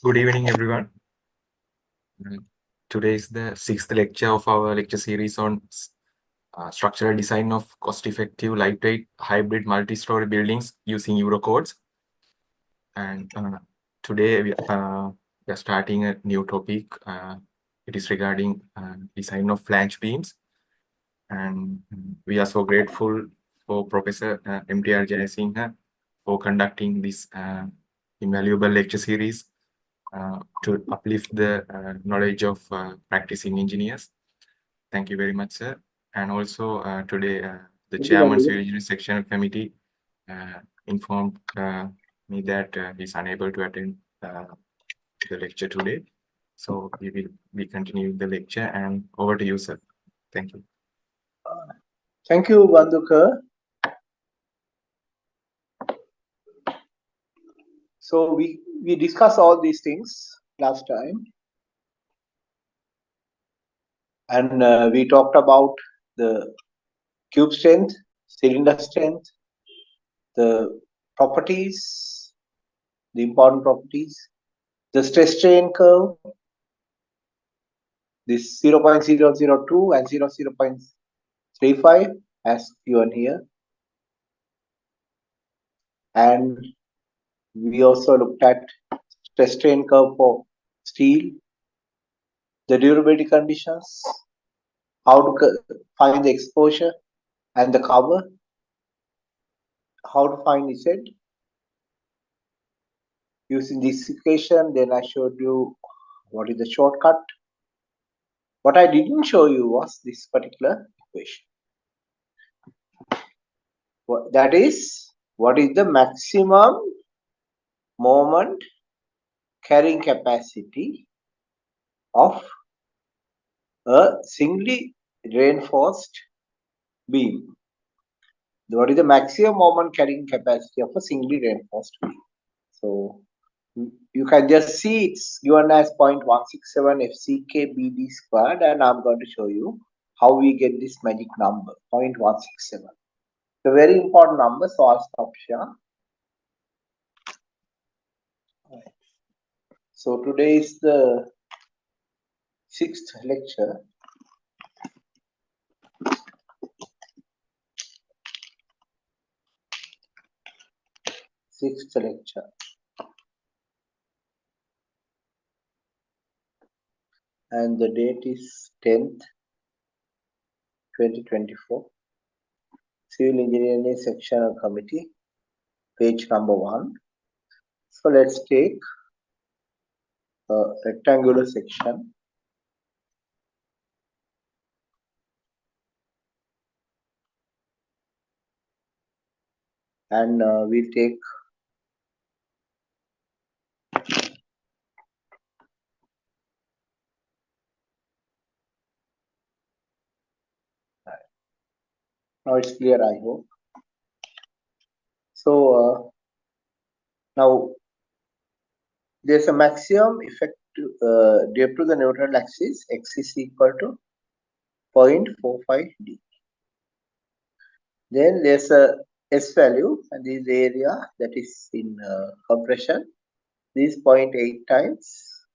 Good evening, everyone. Today is the sixth lecture of our lecture series on structural design of cost-effective, lightweight, hybrid multi-story buildings using Eurocodes. And today we are starting a new topic. It is regarding design of flange beams. And we are so grateful for Professor MTR Jayasinghe for conducting this invaluable lecture series to uplift the knowledge of practicing engineers. Thank you very much, sir. And also today, the chairman Civil Engineering Sectional Committee informed me that he's unable to attend the lecture today. So we will be continuing the lecture, and over to you, sir. Thank you. Thank you, Bandhuka. So we discussed all these things last time, and we talked about the cube strength, cylinder strength, the properties, the important properties, the stress strain curve, this 0.002 and 0.35 as given here, and we also looked at stress strain curve for steel, the durability conditions, how to find the exposure and the cover, how to find Z using this equation. Then I showed you what is the shortcut. What I didn't show you was this particular equation. That is, what is the maximum moment carrying capacity of a singly reinforced beam? What is the maximum moment carrying capacity of a singly reinforced beam? So you can just see it's given as 0.167 FCK BD squared, and I'm going to show you how we get this magic number 0.167. It's a very important number, so I'll stop here. So today is the sixth lecture. And the date is 10th 2024. Civil Engineering Sectional Committee, page number 1. So let's take a rectangular section. And we'll take now it's clear, I hope. So now there's a maximum effect due to the neutral axis. X is equal to 0.45 D. Then there's a S value, and this area that is in compression. This is 0.8 times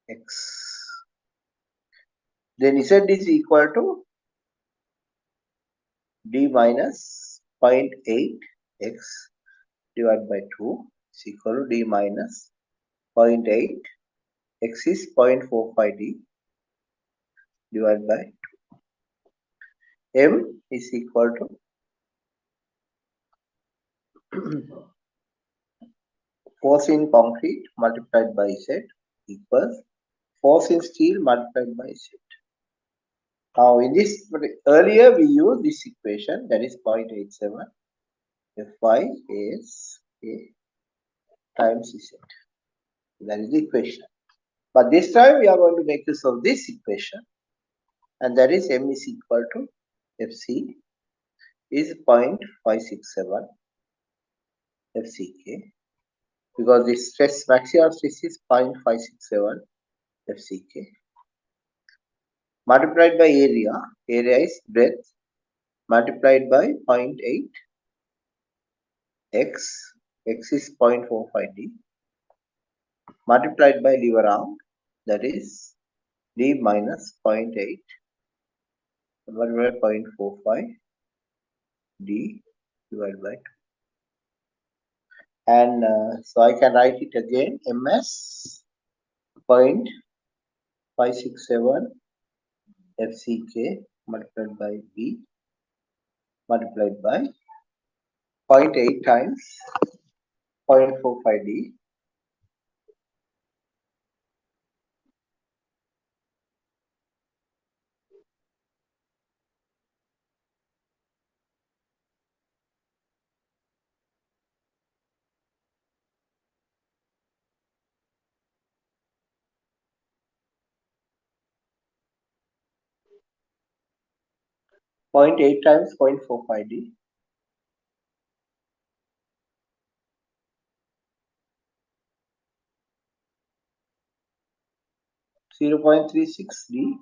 X. Then Z is equal to D minus 0.8 X divided by 2 is equal to D minus 0.8. X is 0.45 D divided by 2. M is equal to force in concrete multiplied by Z equals force in steel multiplied by Z. Now in this, earlier we used this equation, that is 0.87 Fy is A times Z. That is the equation. But this time we are going to make use of this equation, and that is M is equal to Fc is 0.567 FCK, because the stress maximum stress is 0.567 FCK multiplied by area. Area is breadth multiplied by 0.8 X. X is 0.45 D multiplied by lever arm, that is D minus 0.8 divided by 0.45 D divided by 2. And so I can write it again, MS 0.567 FCK multiplied by B multiplied by 0.8 times 0.45 D. Point 0.8 times 0.45 D. 0.36 D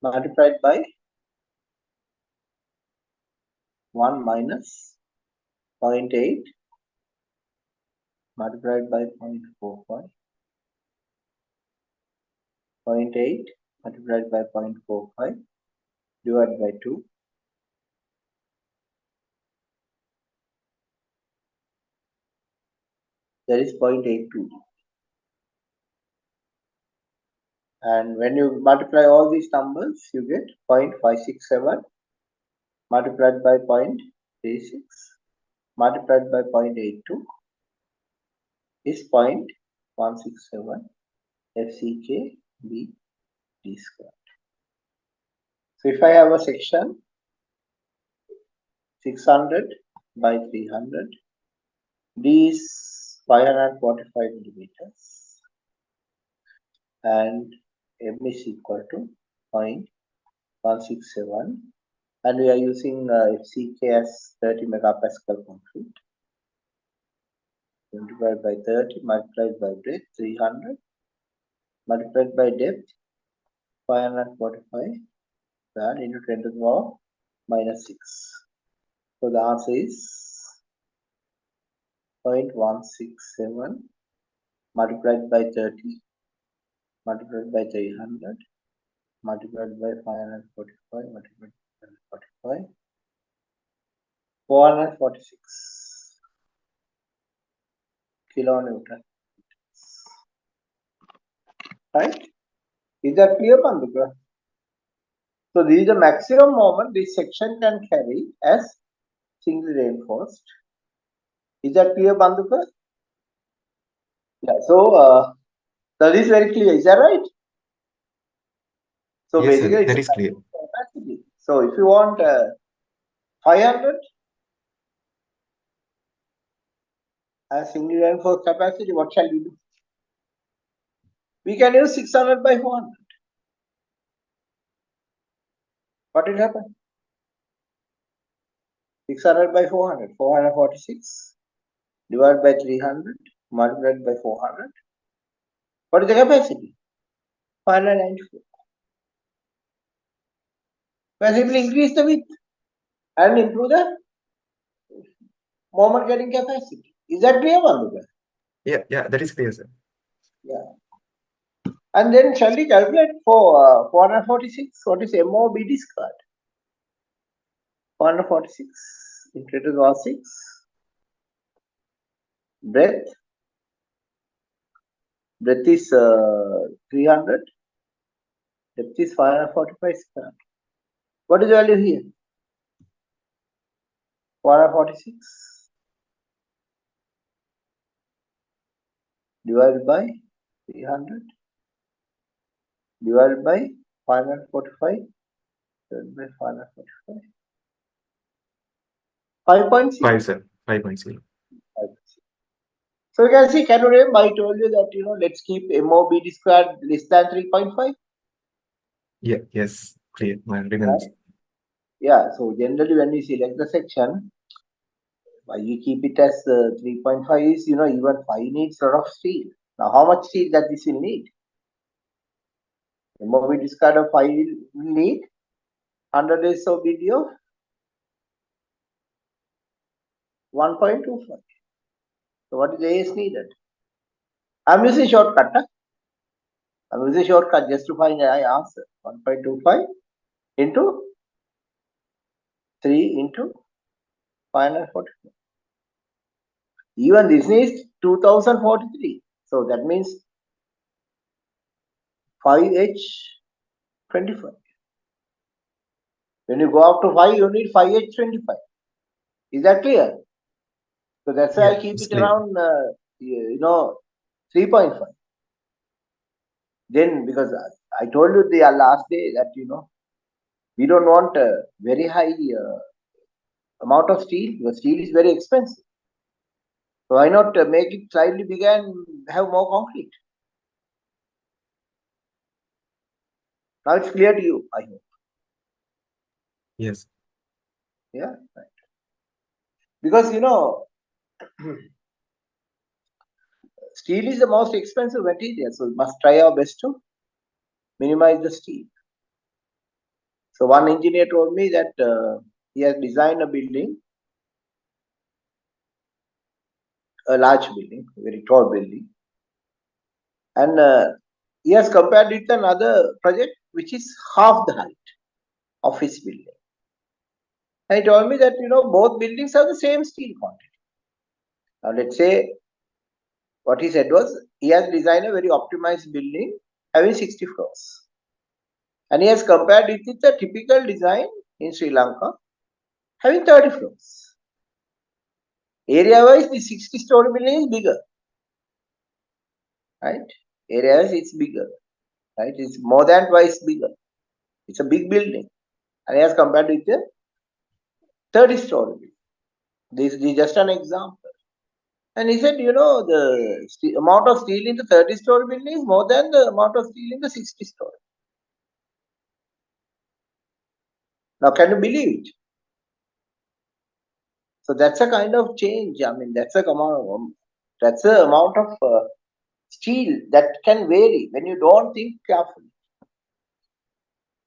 multiplied by 1 minus 0.8 multiplied by 0.45, 0.8 multiplied by 0.45 divided by 2, that is 0.82. And when you multiply all these numbers, you get 0.567 multiplied by 0.36 multiplied by 0.82 is 0.167 FCK B D square. So if I have a section 600 by 300, D is 545 millimeters and M is equal to 0.167, and we are using FCK as 30 megapascal concrete. Multiplied by 30 multiplied by breadth 300 multiplied by depth 545 and into 10 to the power minus 6. So the answer is 0.167 multiplied by 30 multiplied by 300 multiplied by 545 multiplied by 545 446 kilonewton. Right? Is that clear, Pandukra? So this is the maximum moment this section can carry as singly reinforced. Is that clear, Bandhuka? Yeah. So that is very clear. Is that right? So Yes, sir, basically, it's that a is clear. capacity. So if you want 500 as singly reinforced capacity, what shall we do? We can use 600 by 400. What will happen? 600 by 400, 446 divided by 300 multiplied by 400. What is the capacity? 594. We simply increase the width and improve the moment carrying capacity. Is that clear, Bandhuka? Yeah, that is clear, sir. Yeah. And then shall we calculate for 446? What is MOBD squared? 446 into 10 to the power 6. Breadth is 300. Depth is 545 squared. What is the value here? 446 divided by 300 divided by 545 divided by 545. 5.0. 5, sir. 5.0. So you can see, can you remember I told you that, let's keep MOBD squared less than 3.5? Yeah, yes, clear. I remember. Right? Yeah, so generally when we select the section, why we keep it as 3.5 is, even 5 needs a lot of steel. Now, how much steel that this will need? MOB discard of 5 will need 100 days of BD of 1.25. So, what is the AS needed? I'm using shortcut. I'm using shortcut just to find the answer. 1.25 into 3 into 544. Even this is 2043. So that means 5H25. When you go up to 5, you need 5H25. Is that clear? So that's why Yeah, I keep it's it clear. around, 3.5. Then, because I told you the last day that, we don't want a very high amount of steel, because steel is very expensive. So why not make it slightly bigger and have more concrete? Now it's clear to you, I hope. Yes. Yeah, right. Because steel is the most expensive material, so we must try our best to minimize the steel. So one engineer told me that he has designed a building, a large building, a very tall building, and he has compared it with another project which is half the height of his building. And he told me that both buildings have the same steel content. Now let's say what he said was he has designed a very optimized building having 60 floors, and he has compared it with a typical design in Sri Lanka having 30 floors. Area wise, the 60-story building is bigger, right? Area wise, it's bigger, right? It's more than twice bigger. It's a big building, and he has compared with a 30-story building. This is just an example. And he said, the amount of steel in the 30-story building is more than the amount of steel in the 60-story. Now, can you believe it? So that's a kind of change. I mean, that's a amount of steel that can vary when you don't think carefully.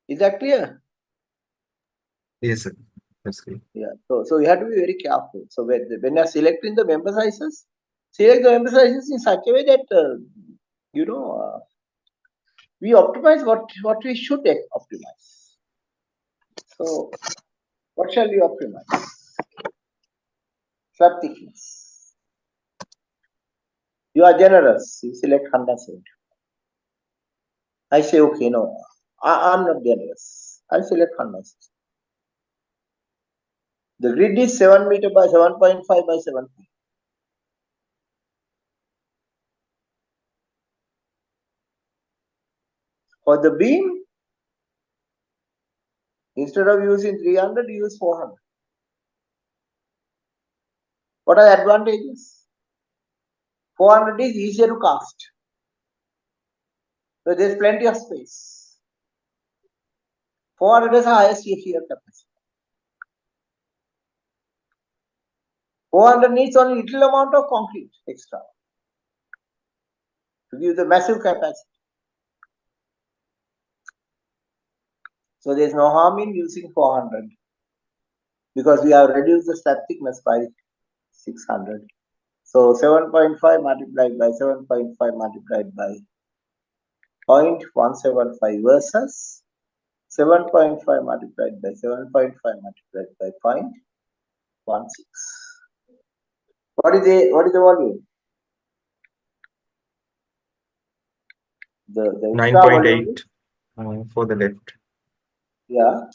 Is that clear? Yes, sir. That's clear. Yeah. So you have to be very careful. So when you're selecting the member sizes, select the member sizes in such a way that we optimize what we should optimize. So what shall we optimize? Slab thickness. You are generous. You select 100. I say okay, no, I'm not generous. I select 100. The grid is 7 meter by 7.5 by 7. For the beam, instead of using 300, use 400. What are the advantages? 400 is easier to cast. So there's plenty of space. 400 is the highest shear capacity. 400 needs only little amount of concrete extra to give the massive capacity. So there's no harm in using 400 because we have reduced the slab thickness by 600. So 7.5 multiplied by 7.5 multiplied by 0.175 versus 7.5 multiplied by 7.5 multiplied by 0.16. What is the volume? The extra volume is 9.8 for the left. yeah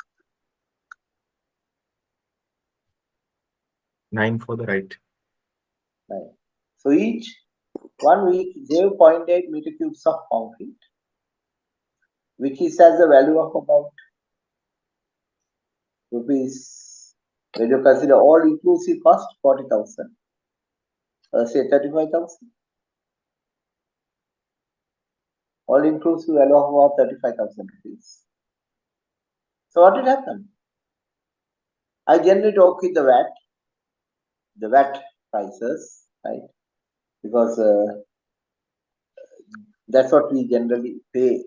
9 for the right. 9. So each 1 week save 0.8 meter cubes of concrete, which is as the value of about rupees. When you consider all inclusive cost 40,000, say 35,000. All inclusive value of about 35,000 rupees. So what will happen? I generally talk with the VAT prices, right? Because that's what we generally pay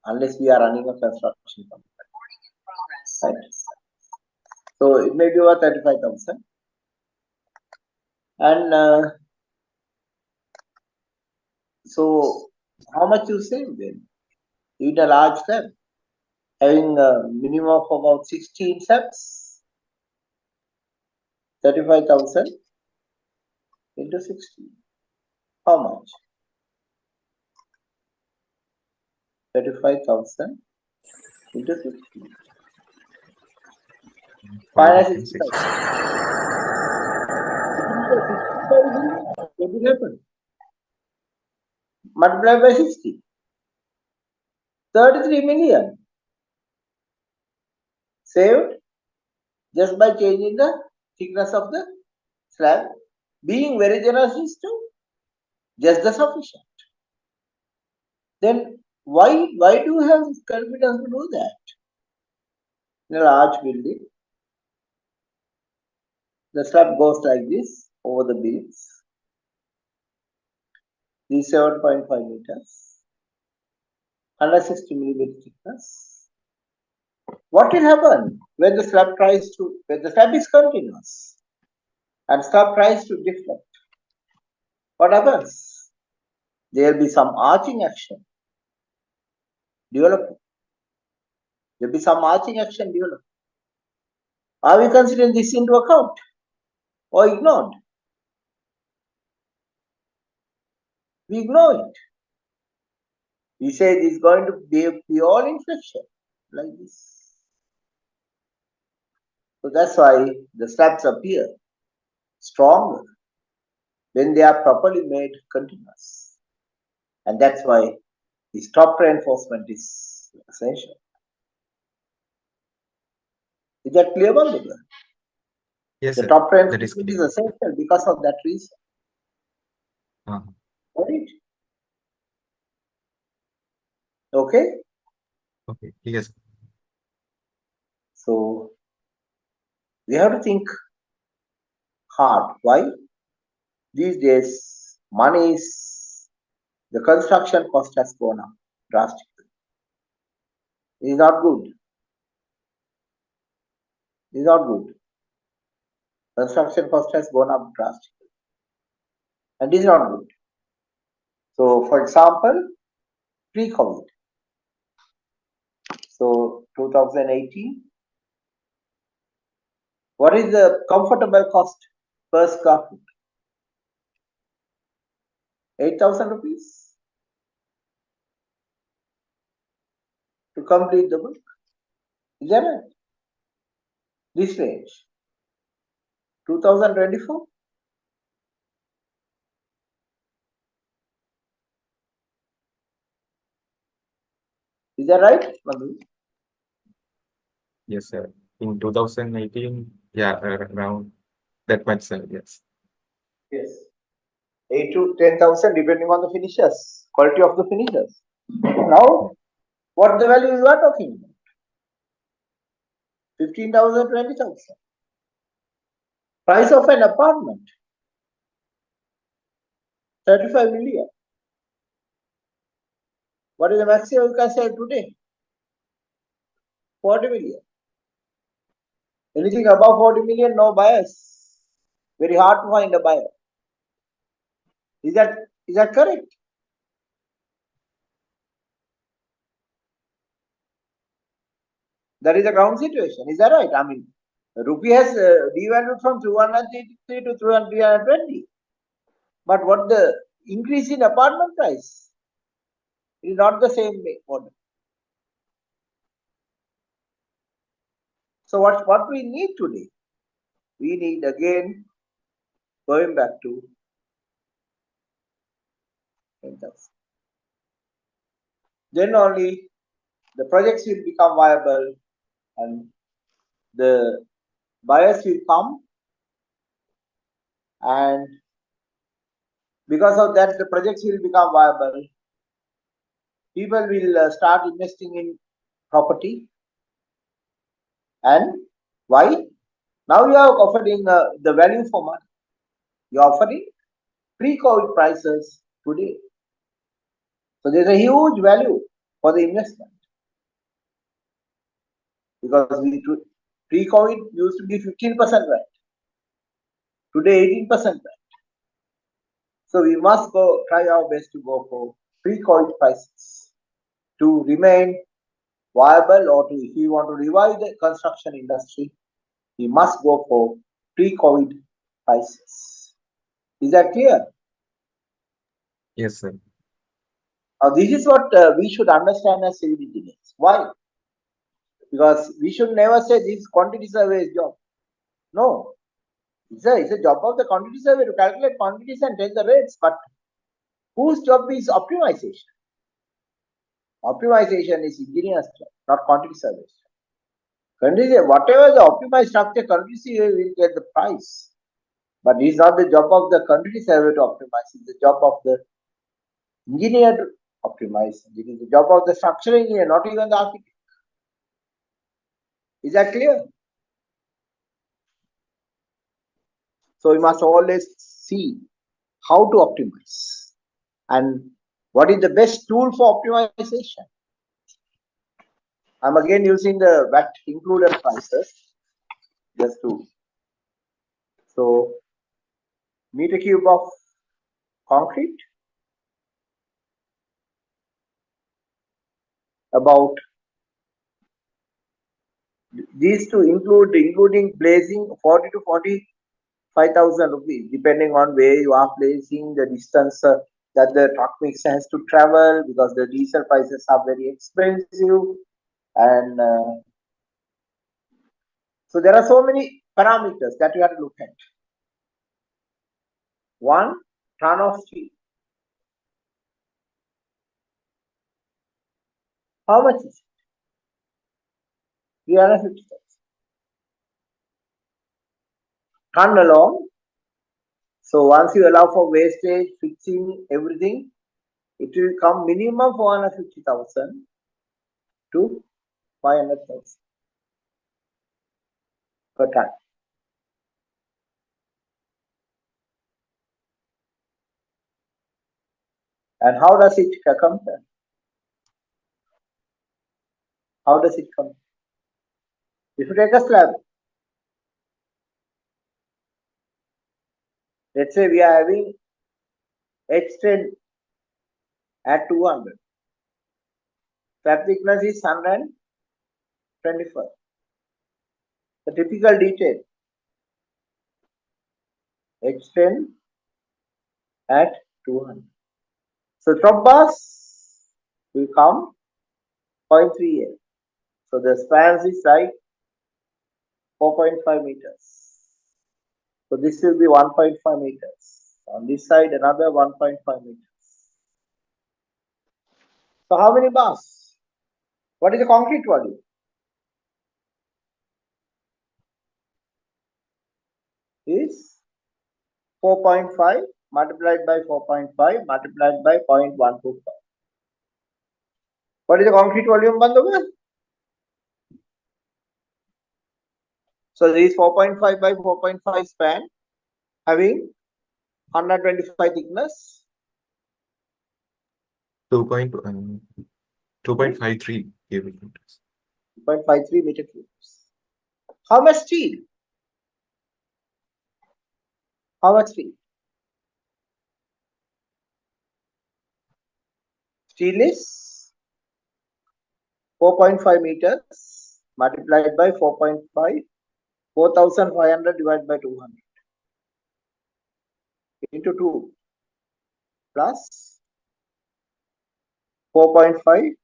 unless we are running a construction company. Right? So it may be about 35,000. And So how much you save then? In a large slab, having a minimum of about 16 slabs, 35,000 into 16. How much? 35,000 into 16. 560,000. 560,000. What will happen? Multiply by 60. 33 million saved just by changing the thickness of the slab. Being very generous is to just the sufficient. Then why do you have confidence to do that? In a large building, the slab goes like this over the beams. These 7.5 meters, 160 millimeter thickness. What will happen when the slab is continuous and slab tries to deflect? What happens? There will be some arching action developing. There will be some arching action developing. Are we considering this into account or ignored? We ignore it. We say it is going to be a pure inflection like this. So that's why the slabs appear stronger when they are properly made continuous. And that's why this top reinforcement is essential. Is that clear, Bandhula? Yes, the sir. top That is reinforcement is clear. essential because of that reason. Right? Okay? Okay. Yes. So we have to think hard. Why? These days, the construction cost has gone up drastically. It is not good. It is not good. Construction cost has gone up drastically. And it is not good. So, for example, pre-COVID. So, 2018, what is the comfortable cost per square foot? 8,000 rupees to complete the work. Is that right? This range. 2024. Is that right, Madhu? Yes, sir. In 2018, yeah, around that much, sir. Yes. Yes. 8 to 10,000 depending on the finishers, quality of the finishers. Now, what the value you are talking about? 15,000, 20,000. Price of an apartment, 35 million. What is the maximum you can sell today? 40 million. Anything above 40 million, no buyers. Very hard to find a buyer. Is that correct? That is the ground situation. Is that right? I mean, the rupee has devalued from 283 to 320. But what the increase in apartment price? It is not the same model. So what we need today? We need again going back to 10,000. Then only the projects will become viable and the buyers will come, and because of that the projects will become viable. People will start investing in property. And why? Now you are offering the value for money. You are offering pre-COVID prices today. So there's a huge value for the investment, because pre-COVID used to be 15% rent. Today 18% rent. So we must try our best to go for pre-COVID prices to remain viable, or if we want to revive the construction industry, we must go for pre-COVID prices. Is that clear? Yes, sir. Now, this is what we should understand as civil engineers. Why? Because we should never say this quantity survey's job. No, it's a job of the quantity survey to calculate quantities and tell the rates. But whose job is optimization? Optimization is engineer's job, not quantity survey's job. Quantity, whatever the optimized structure, quantity survey will get the price. But it's not the job of the quantity survey to optimize. It's the job of the engineer to optimize. It is the job of the structural engineer, not even the architect. Is that clear? So we must always see how to optimize and what is the best tool for optimization. I'm again using the VAT included prices just to. So meter cube of concrete about these two including blazing 40 to 45,000 rupees depending on where you are placing the distance that the truck mix has to travel, because the diesel prices are very expensive, and so there are so many parameters that you have to look at. 1 ton of steel, how much is it? 350,000. Ton alone. So once you allow for wastage, fixing, everything, it will come minimum 450,000 to 500,000 per ton. And how does it come? How does it come? If you take a slab, let's say we are having H10 at 200. Slab thickness is 125. The typical detail, H10 at 200. So top bars will come 0.38. So the spans is like 4.5 meters. So this will be 1.5 meters. On this side, another 1.5 meters. So how many bars? What is the concrete volume? Is 4.5 multiplied by 4.5 multiplied by 0.125. What is the concrete volume, Bandhavya? So this 4.5 by 4.5 span having 125 thickness. 2.53 cubic meters. 0.53 meter cubes. How much steel? How much steel? Steel is 4.5 meters multiplied by 4.5, 4,500 divided by 200 into 2 plus 4.5,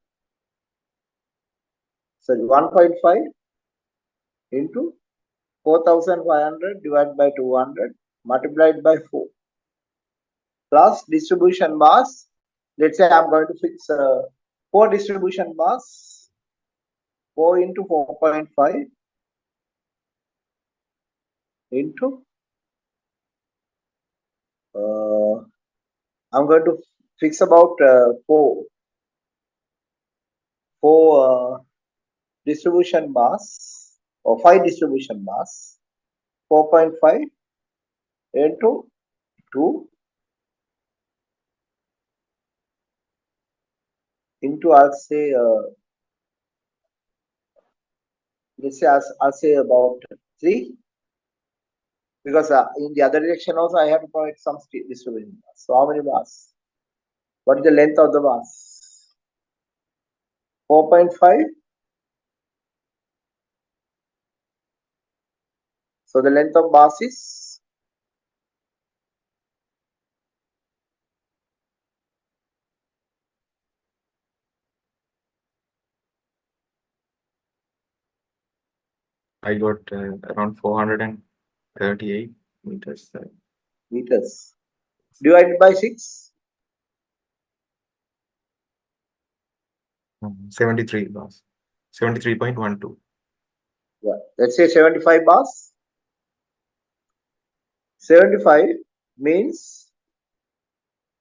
sorry, 1.5 into 4,500 divided by 200 multiplied by 4 plus distribution bars. Let's say I'm going to fix 4 distribution bars, 4 into 4.5 into I'm going to fix about 4 distribution bars or 5 distribution bars, 4.5 into 2 into I'll say let's say I'll say about 3 Because in the other direction also I have to provide some distribution bars. So how many bars? What is the length of the bars? 4.5. So the length of bars is I got around 438 meters. meters. Divided by 6. 73 bars. 73.12. Yeah. Let's say 75 bars. 75 means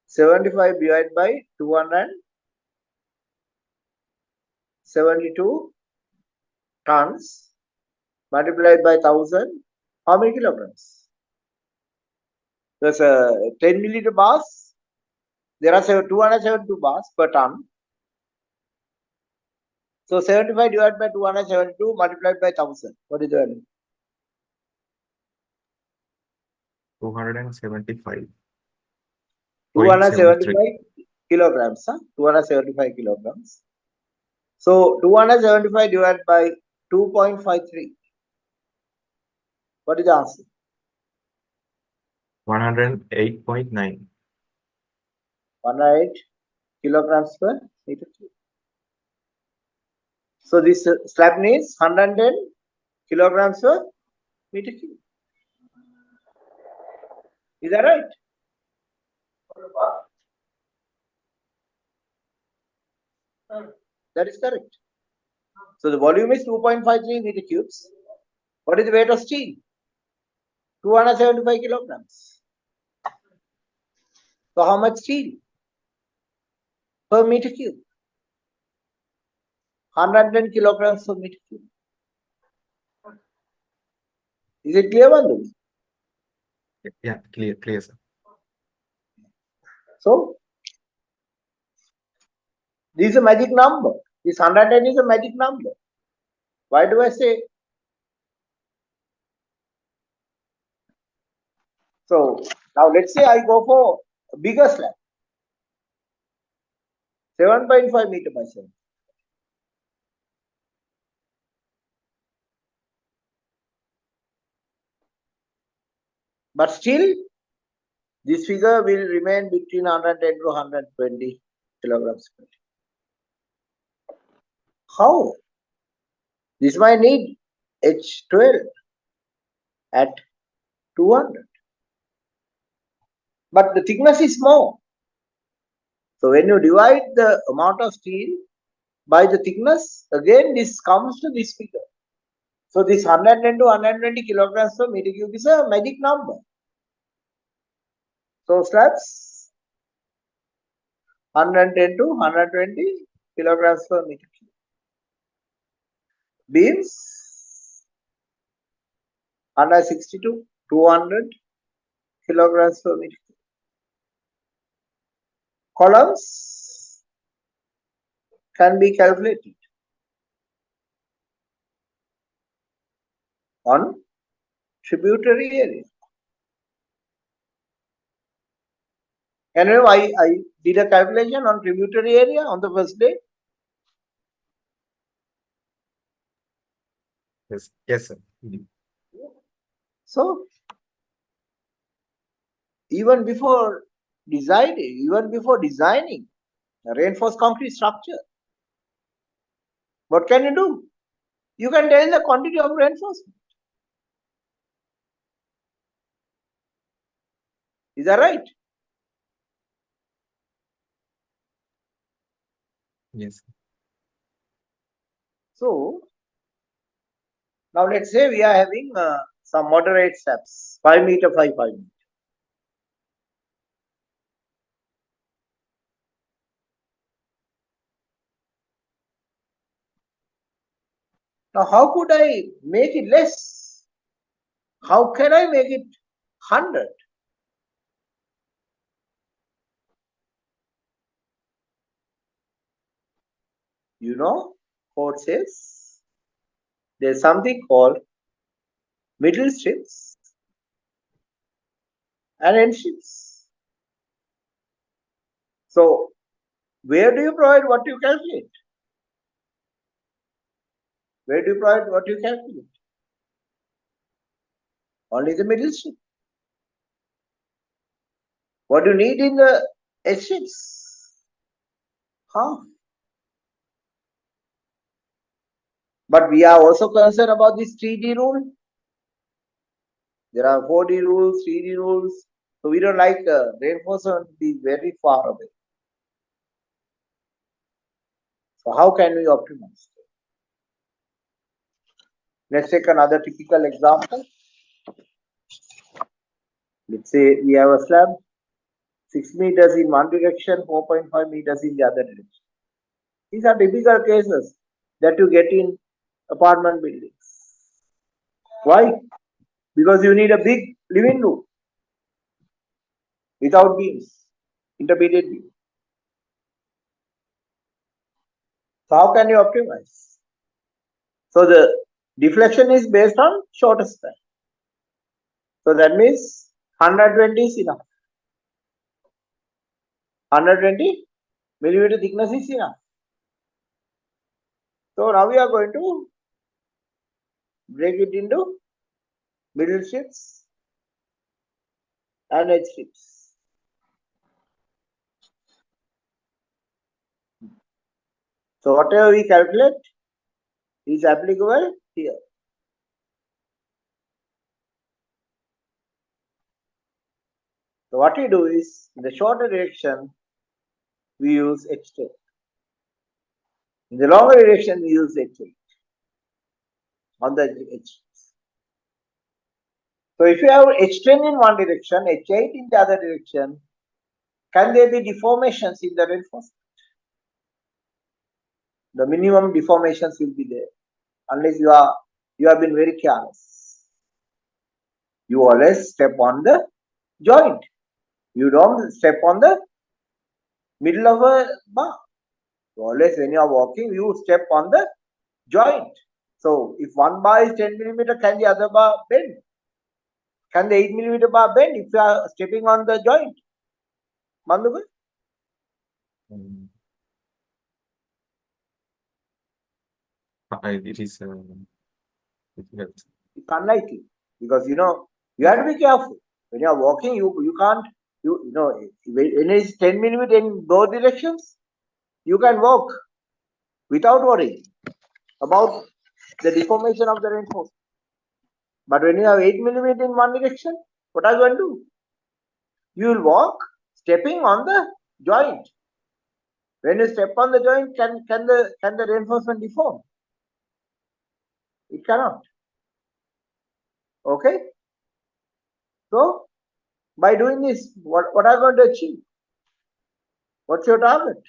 75 divided by 272 tons multiplied by 1000. How many kilograms? There's a 10 milliliter bars. There are 272 bars per ton. So 75 divided by 272 multiplied by 1000. What is the value? 275. 275 kilograms. 275 kilograms. So 275 divided by 2.53. What is the answer? 108.9. 108 kilograms per meter cube. So this slab needs 110 kilograms per meter cube. Is that right? That is correct. So the volume is 2.53 meter cubes. What is the weight of steel? 275 kilograms. So how much steel per meter cube? 110 kilograms per meter cube. Is it clear, Bandhu? Yeah, clear, sir. So this is a magic number. This 110 is a magic number. Why do I say? So now let's say I go for a bigger slab. 7.5 meter by 7. But still, this figure will remain between 110 to 120 kilograms. How? This might need H12 at 200. But the thickness is more. So when you divide the amount of steel by the thickness, again this comes to this figure. So this 110 to 120 kilograms per meter cube is a magic number. So slabs 110 to 120 kilograms per meter cube. Beams 160 to 200 kilograms per meter cube. Columns can be calculated on tributary area. And I did a calculation on tributary area on the first day. Yes, sir. So even before designing a reinforced concrete structure, what can you do? You can tell the quantity of reinforcement. Is that right? Yes. So now let's say we are having some moderate steps, 5 meter, 5 meter. Now how could I make it less? How can I make it 100? You know, code says there's something called middle strips and end ships. So where do you provide what you calculate? Where do you provide what you calculate? Only the middle ship. What do you need in the edge ships? Half. But we are also concerned about this 3D rule. There are 4D rules, 3D rules. So we don't like reinforcement to be very far away. So how can we optimize? Let's take another typical example. Let's say we have a slab, 6 meters in one direction, 4.5 meters in the other direction. These are typical cases that you get in apartment buildings. Why? Because you need a big living room without beams, intermediate beams. So how can you optimize? So the deflection is based on shorter span. So that means 120 is enough. 120 millimeter thickness is enough. So now we are going to break it into middle strips and edge strips. So whatever we calculate is applicable here. So what we do is, in the shorter direction, we use H10. In the longer direction, we use H8 on the edge. So if you have H10 in one direction, H8 in the other direction, can there be deformations in the reinforcement? The minimum deformations will be there, unless you have been very careless. You always step on the joint. You don't step on the middle of a bar. So always when you are walking, you step on the joint. So if one bar is 10 millimeter, can the other bar bend? Can the 8 millimeter bar bend if you are stepping on the joint? Mandubai? It is difficult. It's unlikely, because you have to be careful. When you are walking, you can't, when it is 10 millimeter in both directions, you can walk without worrying about the deformation of the reinforcement. But when you have 8 millimeter in one direction, what are you going to do? You will walk stepping on the joint. When you step on the joint, can the reinforcement deform? It cannot. Okay? So by doing this, what are you going to achieve? What's your target?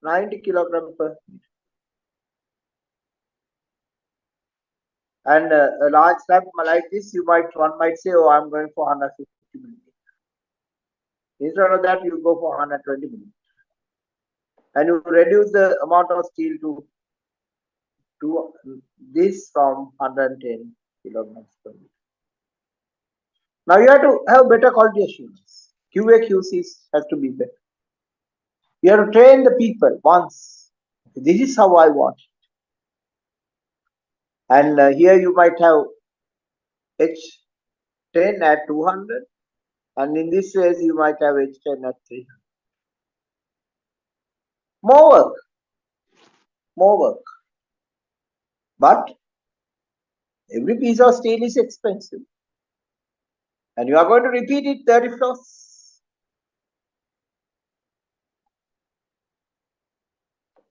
90 kilograms per meter. And a large slab like this, one might say, oh, I'm going for 150 millimeters. Instead of that, you go for 120 millimeters. And you reduce the amount of steel to this from 110 kilograms per meter. Now you have to have better quality assurance. QA QCs has to be better. You have to train the people once. This is how I want it. And here you might have H10 at 200, and in this case you might have H10 at 300. More work. But every piece of steel is expensive, and you are going to repeat it 30 floors.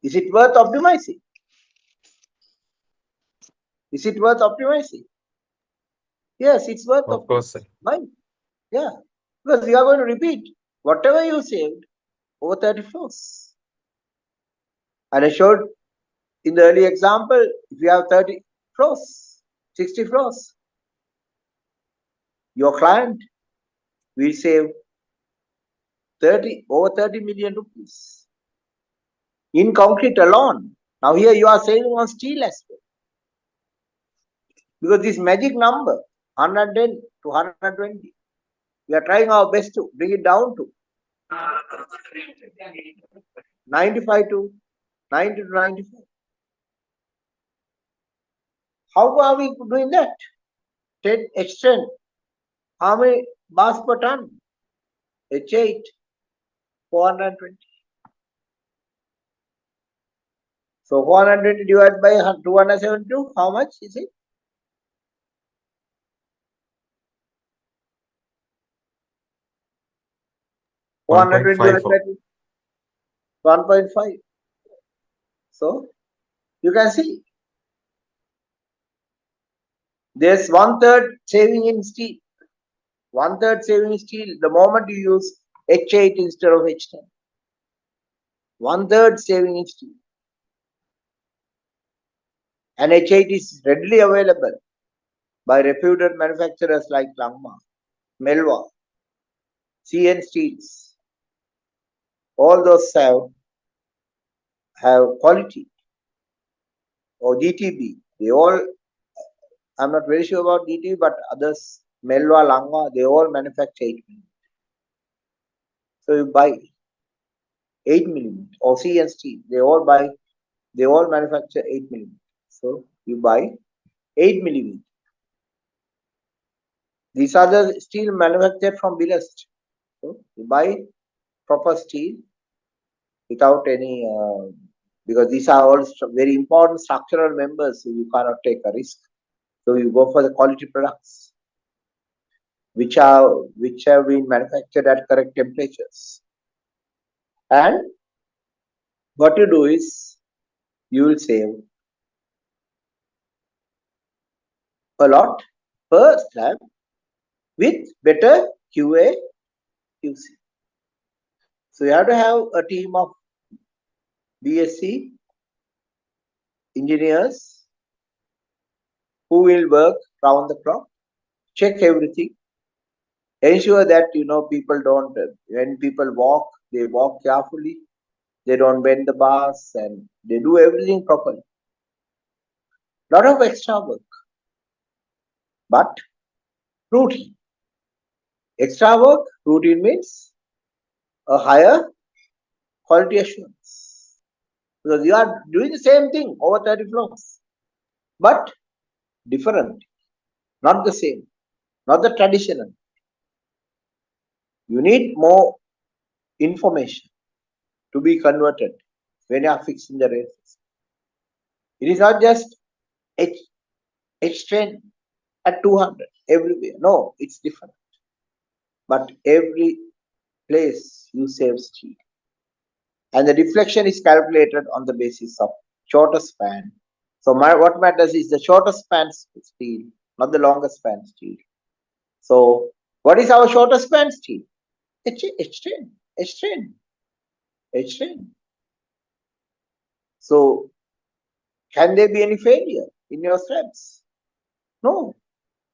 Is it worth optimizing? Is it worth optimizing? Yes, it's worth Of course, sir. Why? Yeah, because you are going to repeat whatever you saved over 30 floors. And I showed in the early example, if you have 30 floors, 60 floors, your client will save over 30 million rupees in concrete alone. Now here you are saving on steel as well, because this magic number 110 to 120 We are trying our best to bring it down to 95 to 90 to 95. How are we doing that? 10 H10. How many bars per ton? H8, 420. So 420 divided by 272, how much is it? 420 divided 1.54. by 1.5. So you can see there's 1/3 saving in steel. 1/3 saving in steel the moment you use H8 instead of H10. 1/3 saving in steel. And H8 is readily available by reputed manufacturers like Lanka, Melva, CN Steels. All those have quality, or GTB. They all, I'm not very sure about GTB, but others, Melva, Lanka, they all manufacture 8mm. So you buy 8mm, or CN Steel. They all manufacture 8mm. So you buy 8mm. These are the steel manufactured from billets. So you buy proper steel without any, because these are all very important structural members, so you cannot take a risk. So you go for the quality products, which have been manufactured at correct temperatures. And what you do is you will save a lot per slab with better QA QC. So you have to have a team of BSc engineers who will work round the clock, check everything, ensure that people don't, when people walk, they walk carefully, they don't bend the bars, and they do everything properly. Lot of extra work, but routine. Extra work, routine means a higher quality assurance, because you are doing the same thing over 30 floors, but different, not the same, not the traditional. You need more information to be converted when you are fixing the rails. It is not just H10 at 200 everywhere. No, it's different. But every place you save steel. And the deflection is calculated on the basis of shorter span. So what matters is the shorter span steel, not the longer span steel. So what is our shorter span steel? H10, H10, H10. So can there be any failure in your slabs? No.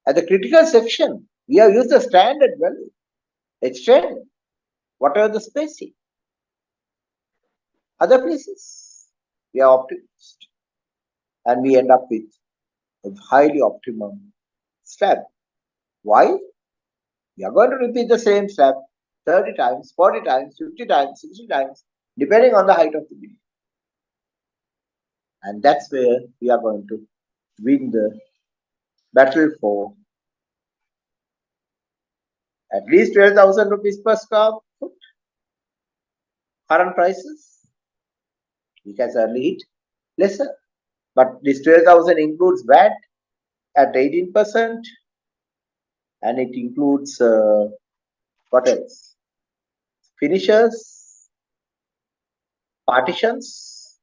At the critical section, we have used the standard value, H10, whatever the spacing. Other places, we are optimized, and we end up with a highly optimum slab. Why? We are going to repeat the same slab 30 times, 40 times, 50 times, 60 times, depending on the height of the building. And that's where we are going to win the battle for at least 12,000 rupees per square foot. Current prices, we can certainly hit lesser. But this 12,000 includes VAT at 18%, and it includes what else? Finishers, partitions.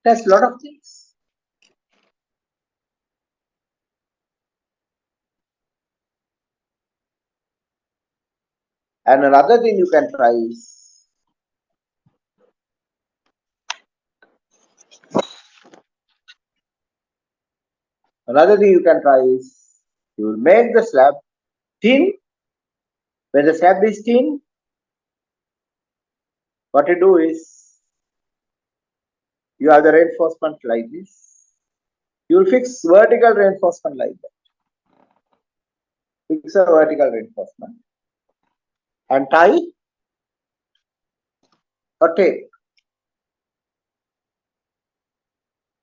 There's a lot of things. And another thing you can try is you will make the slab thin. When the slab is thin, what you do is you have the reinforcement like this. You will fix vertical reinforcement like that. Fix a vertical reinforcement and tie a tape.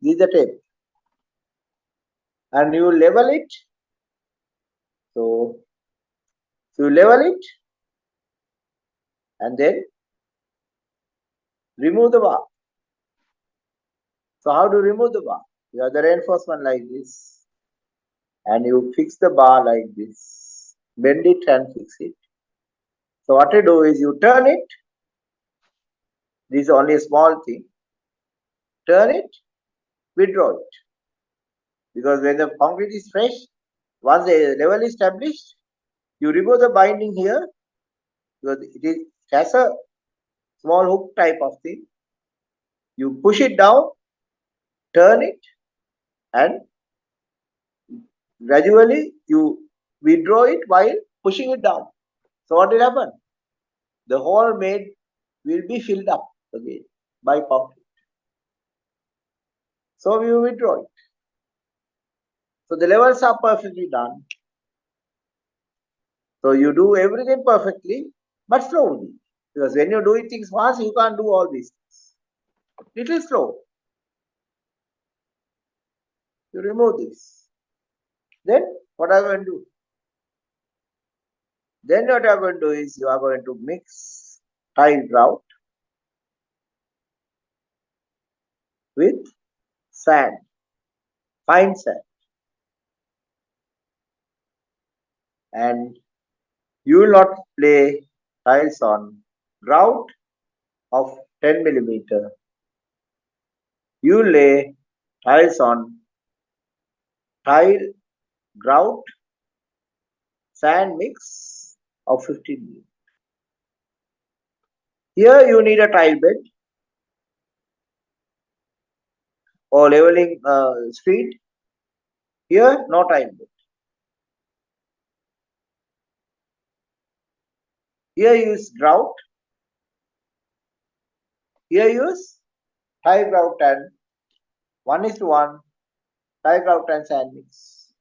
This is the tape. And you level it. So you level it and then remove the bar. So how do you remove the bar? You have the reinforcement like this and you fix the bar like this. Bend it and fix it. So what you do is you turn it. This is only a small thing. Turn it, withdraw it. Because when the concrete is fresh, once the level is established, you remove the binding here because it has a small hook type of thing. You push it down, turn it, and gradually you withdraw it while pushing it down. So what will happen? The hole made will be filled up again by concrete. So you withdraw it. So the levels are perfectly done. So you do everything perfectly, but slowly. Because when you're doing things fast, you can't do all these things. Little slow. You remove this. Then what are you going to do? Then what you are going to do is you are going to mix tile grout with sand, fine sand. And you will not lay tiles on grout of 10 millimeter. You lay tiles on tile grout sand mix of 15 millimeter. Here you need a tile bed or leveling street. Here no tile bed. Here use grout. Here use tile grout and 1:1 tile grout and sand mix.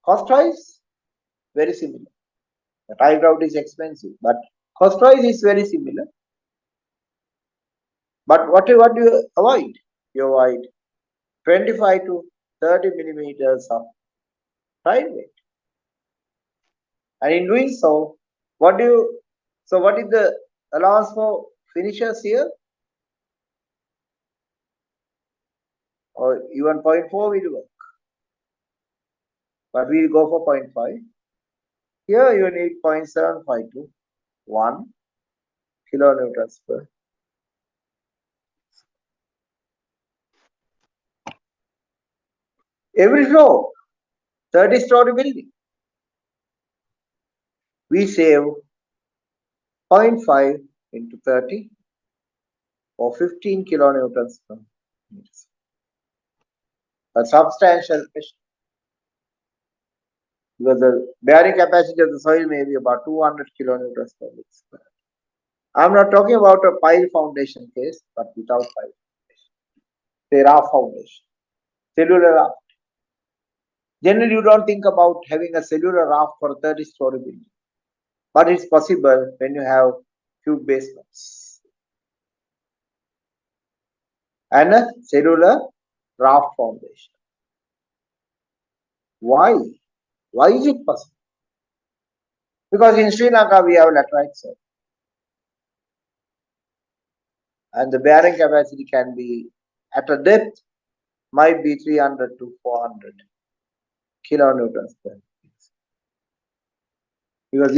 Cost wise, very similar. The tile grout is expensive, but cost wise is very similar. But what do you avoid? You avoid 25 to 30 millimeters of tile weight. And in doing so, what is the allowance for finishers here? Or even 0.4 will work. But we will go for 0.5. Here you need 0.75 to 1 kilonewtons per. Every floor, 30-story building, we save 0.5 into 30 or 15 kilonewtons per meter. A substantial question because the bearing capacity of the soil may be about 200 kilonewtons per meter square. I'm not talking about a pile foundation case, but without pile foundation. Say raft foundation, cellular raft. Generally, you don't think about having a cellular raft for a 30-story building, but it's possible when you have few basements and a cellular raft foundation. Why? Why is it possible? Because in Sri Lanka we have laterite soil, and the bearing capacity can be at a depth might be 300 to 400 kilonewtons per meter. Because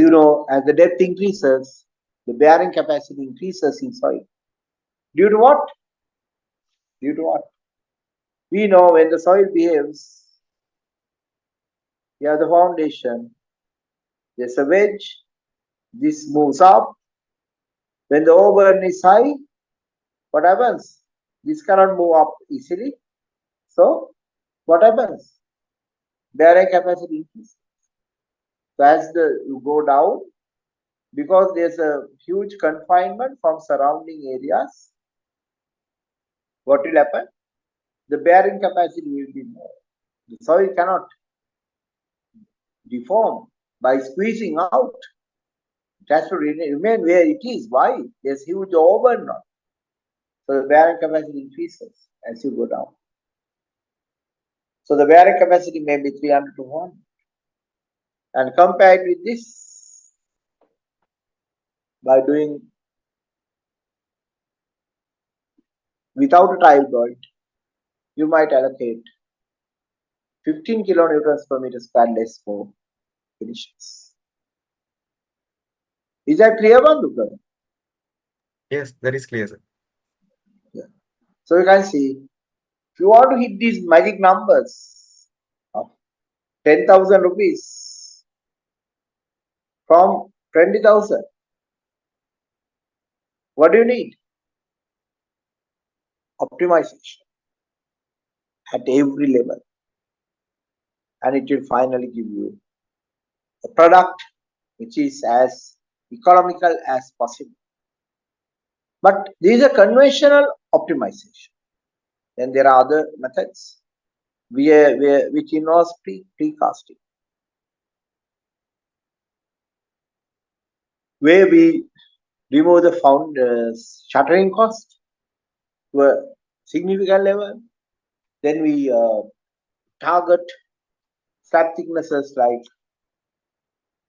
as the depth increases, the bearing capacity increases in soil. Due to what? Due to what? We know when the soil behaves, you have the foundation, there's a wedge, this moves up. When the overburn is high, what happens? This cannot move up easily. So, what happens? Bearing capacity increases. So, as you go down, because there's a huge confinement from surrounding areas, what will happen? The bearing capacity will be more. The soil cannot deform by squeezing out. It has to remain where it is. Why? There's huge overburden. So the bearing capacity increases as you go down. So the bearing capacity may be 300 to 1. And compared with this, by doing without a tile joint, you might allocate 15 kilonewtons per meter square less for finishes. Is that clear, Bandhuka? Yes, that is clear, sir. Yeah. So you can see, if you want to hit these magic numbers of 10,000 rupees from 20,000, what do you need? Optimization at every level, and it will finally give you a product which is as economical as possible. But these are conventional optimization. Then there are other methods which involves precasting, where we remove the shuttering cost to a significant level. Then we target slab thicknesses like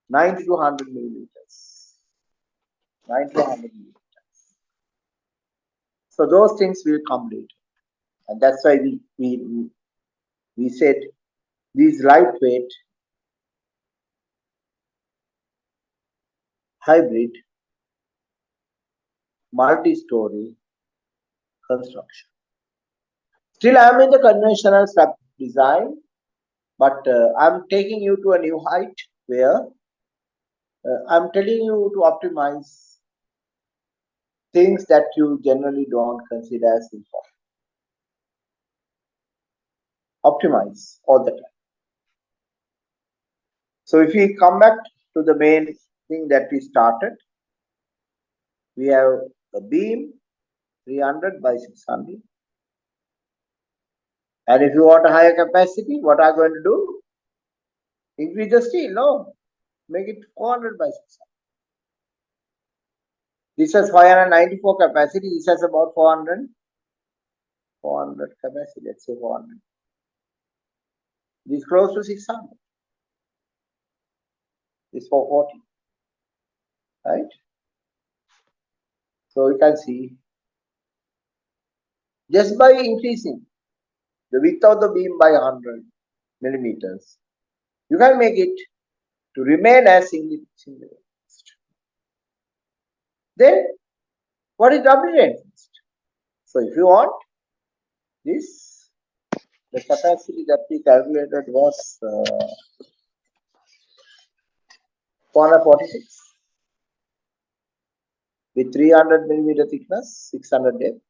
90 to 100 millimeters. 90 to 100 millimeters. So those things will come later. And that's why we said these lightweight hybrid multi-story construction. Still, I am in the conventional slab design, but I'm taking you to a new height where I'm telling you to optimize things that you generally don't consider as important. Optimize all the time. So if we come back to the main thing that we started, we have a beam 300 by 600. And if you want a higher capacity, what are you going to do? Increase the steel? No. Make it 400 by 600. This has 594 capacity. This has about 400 capacity. Let's say 400. This is close to 600. This 440. Right? So you can see, just by increasing the width of the beam by 100 millimeters, you can make it to remain as single. Then what is doubly reinforced? So if you want this, the capacity that we calculated was 446 with 300 millimeter thickness, 600 depth.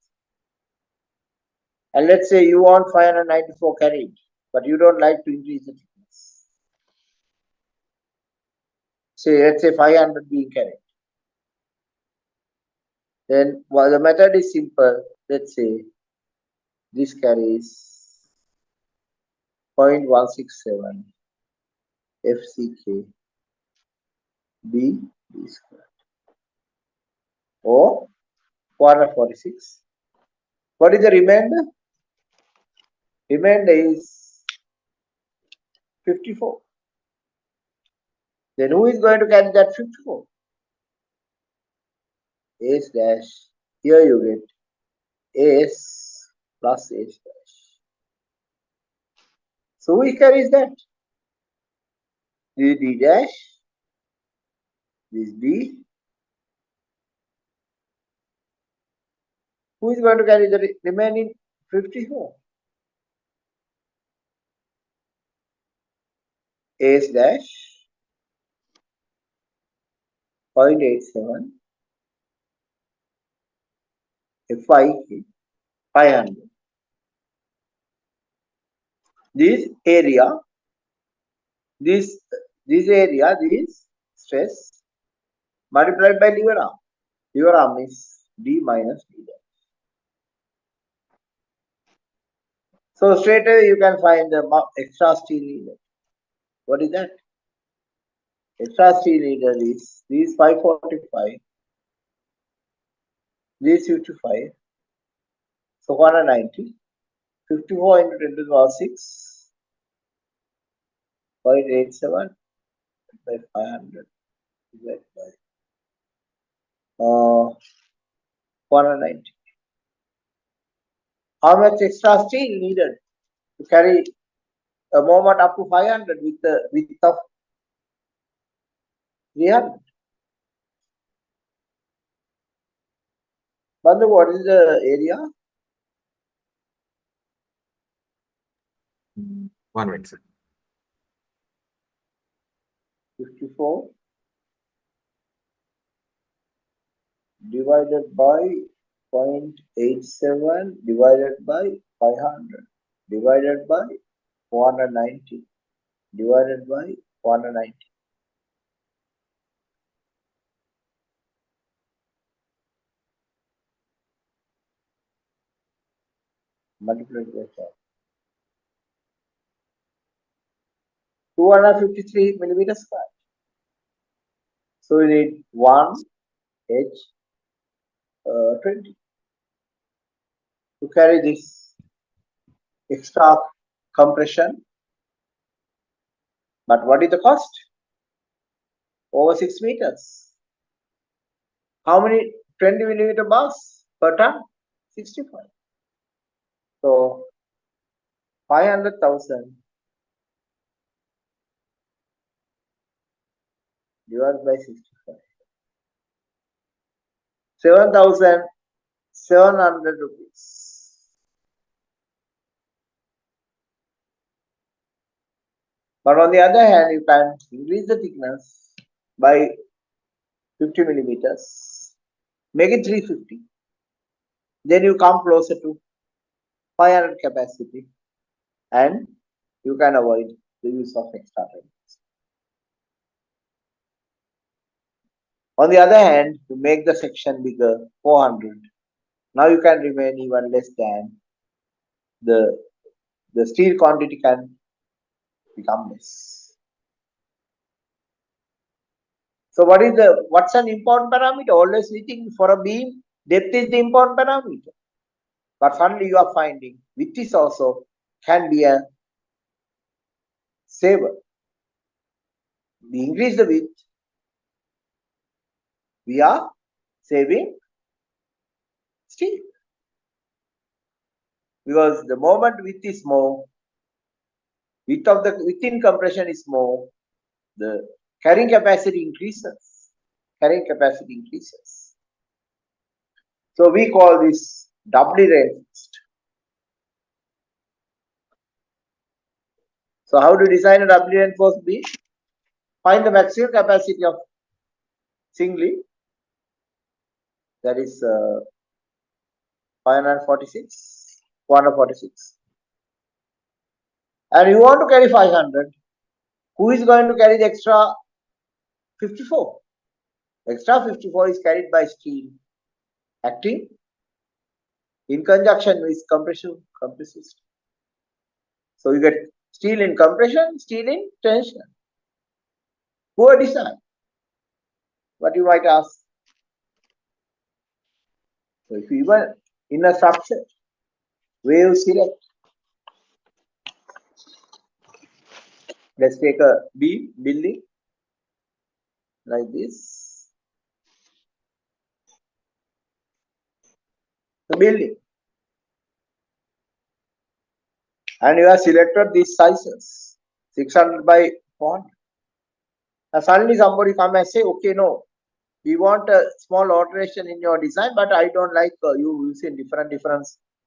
And let's say you want 594 carried, but you don't like to increase the thickness. Say, let's say 500 being carried. Then the method is simple. Let's say this carries 0.167 FCK B squared or 446. What is the remainder? Remainder is 54. Then who is going to carry that 54? S dash. Here you get S plus S dash. So who carries that? This D dash, this B. Who is going to carry the remaining 54? S dash 0.87 FIK 500. This area, this area, this stress multiplied by lever arm. Lever arm is D minus D dash. So straight away you can find the extra steel needed. What is that? extra steel needed is these 545, these 55, so 190, 54 into 10 to the power 6, 0.87 by 500 divided by 190. How much extra steel needed to carry a moment up to 500 with the width of 300? But what is the area? 1 minute, sir. 54 divided by 0.87 divided by 500 divided by 490 divided by 490. Multiplied by 4. 253 millimeters square. So we need 1 H 20 to carry this extra compression. But what is the cost? Over 6 meters. How many 20 millimeter bars per ton? 65. So 500,000 divided by 65. 7,700 rupees. But on the other hand, you can increase the thickness by 50 millimeters, make it 350. Then you come closer to 500 capacity and you can avoid the use of extra frames. On the other hand, to make the section bigger, 400. Now you can remain even less than the steel quantity can become less. So what's an important parameter? Always we think for a beam, depth is the important parameter. But suddenly you are finding width is also can be a saver. We increase the width, we are saving steel. Because the moment width is more, width of the within compression is more, the carrying capacity increases. Carrying capacity increases. So we call this doubly reinforced. So how to design a doubly reinforced beam? Find the maximum capacity of singly, that is 546, 446. And you want to carry 500. Who is going to carry the extra 54? Extra 54 is carried by steel acting in conjunction with compressive steel. So you get steel in compression, steel in tension. Poor design. What you might ask. So if you even in a structure, where you select, let's take a beam building like this. The building. And you have selected these sizes, 600 by 400. And suddenly somebody come and say, okay, no, we want a small alteration in your design, but I don't like you using different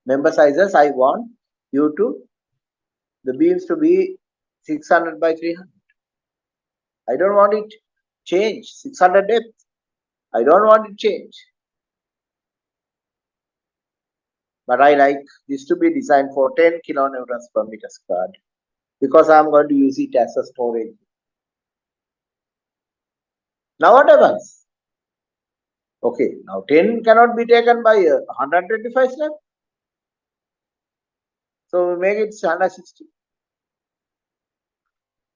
member sizes. I want you to, the beams to be 600 by 300. I don't want it change, 600 depth. I don't want it change. But I like this to be designed for 10 kilonewtons per meter squared because I'm going to use it as a storage. Now what happens? Okay, now 10 cannot be taken by 125 slab. So we make it 160.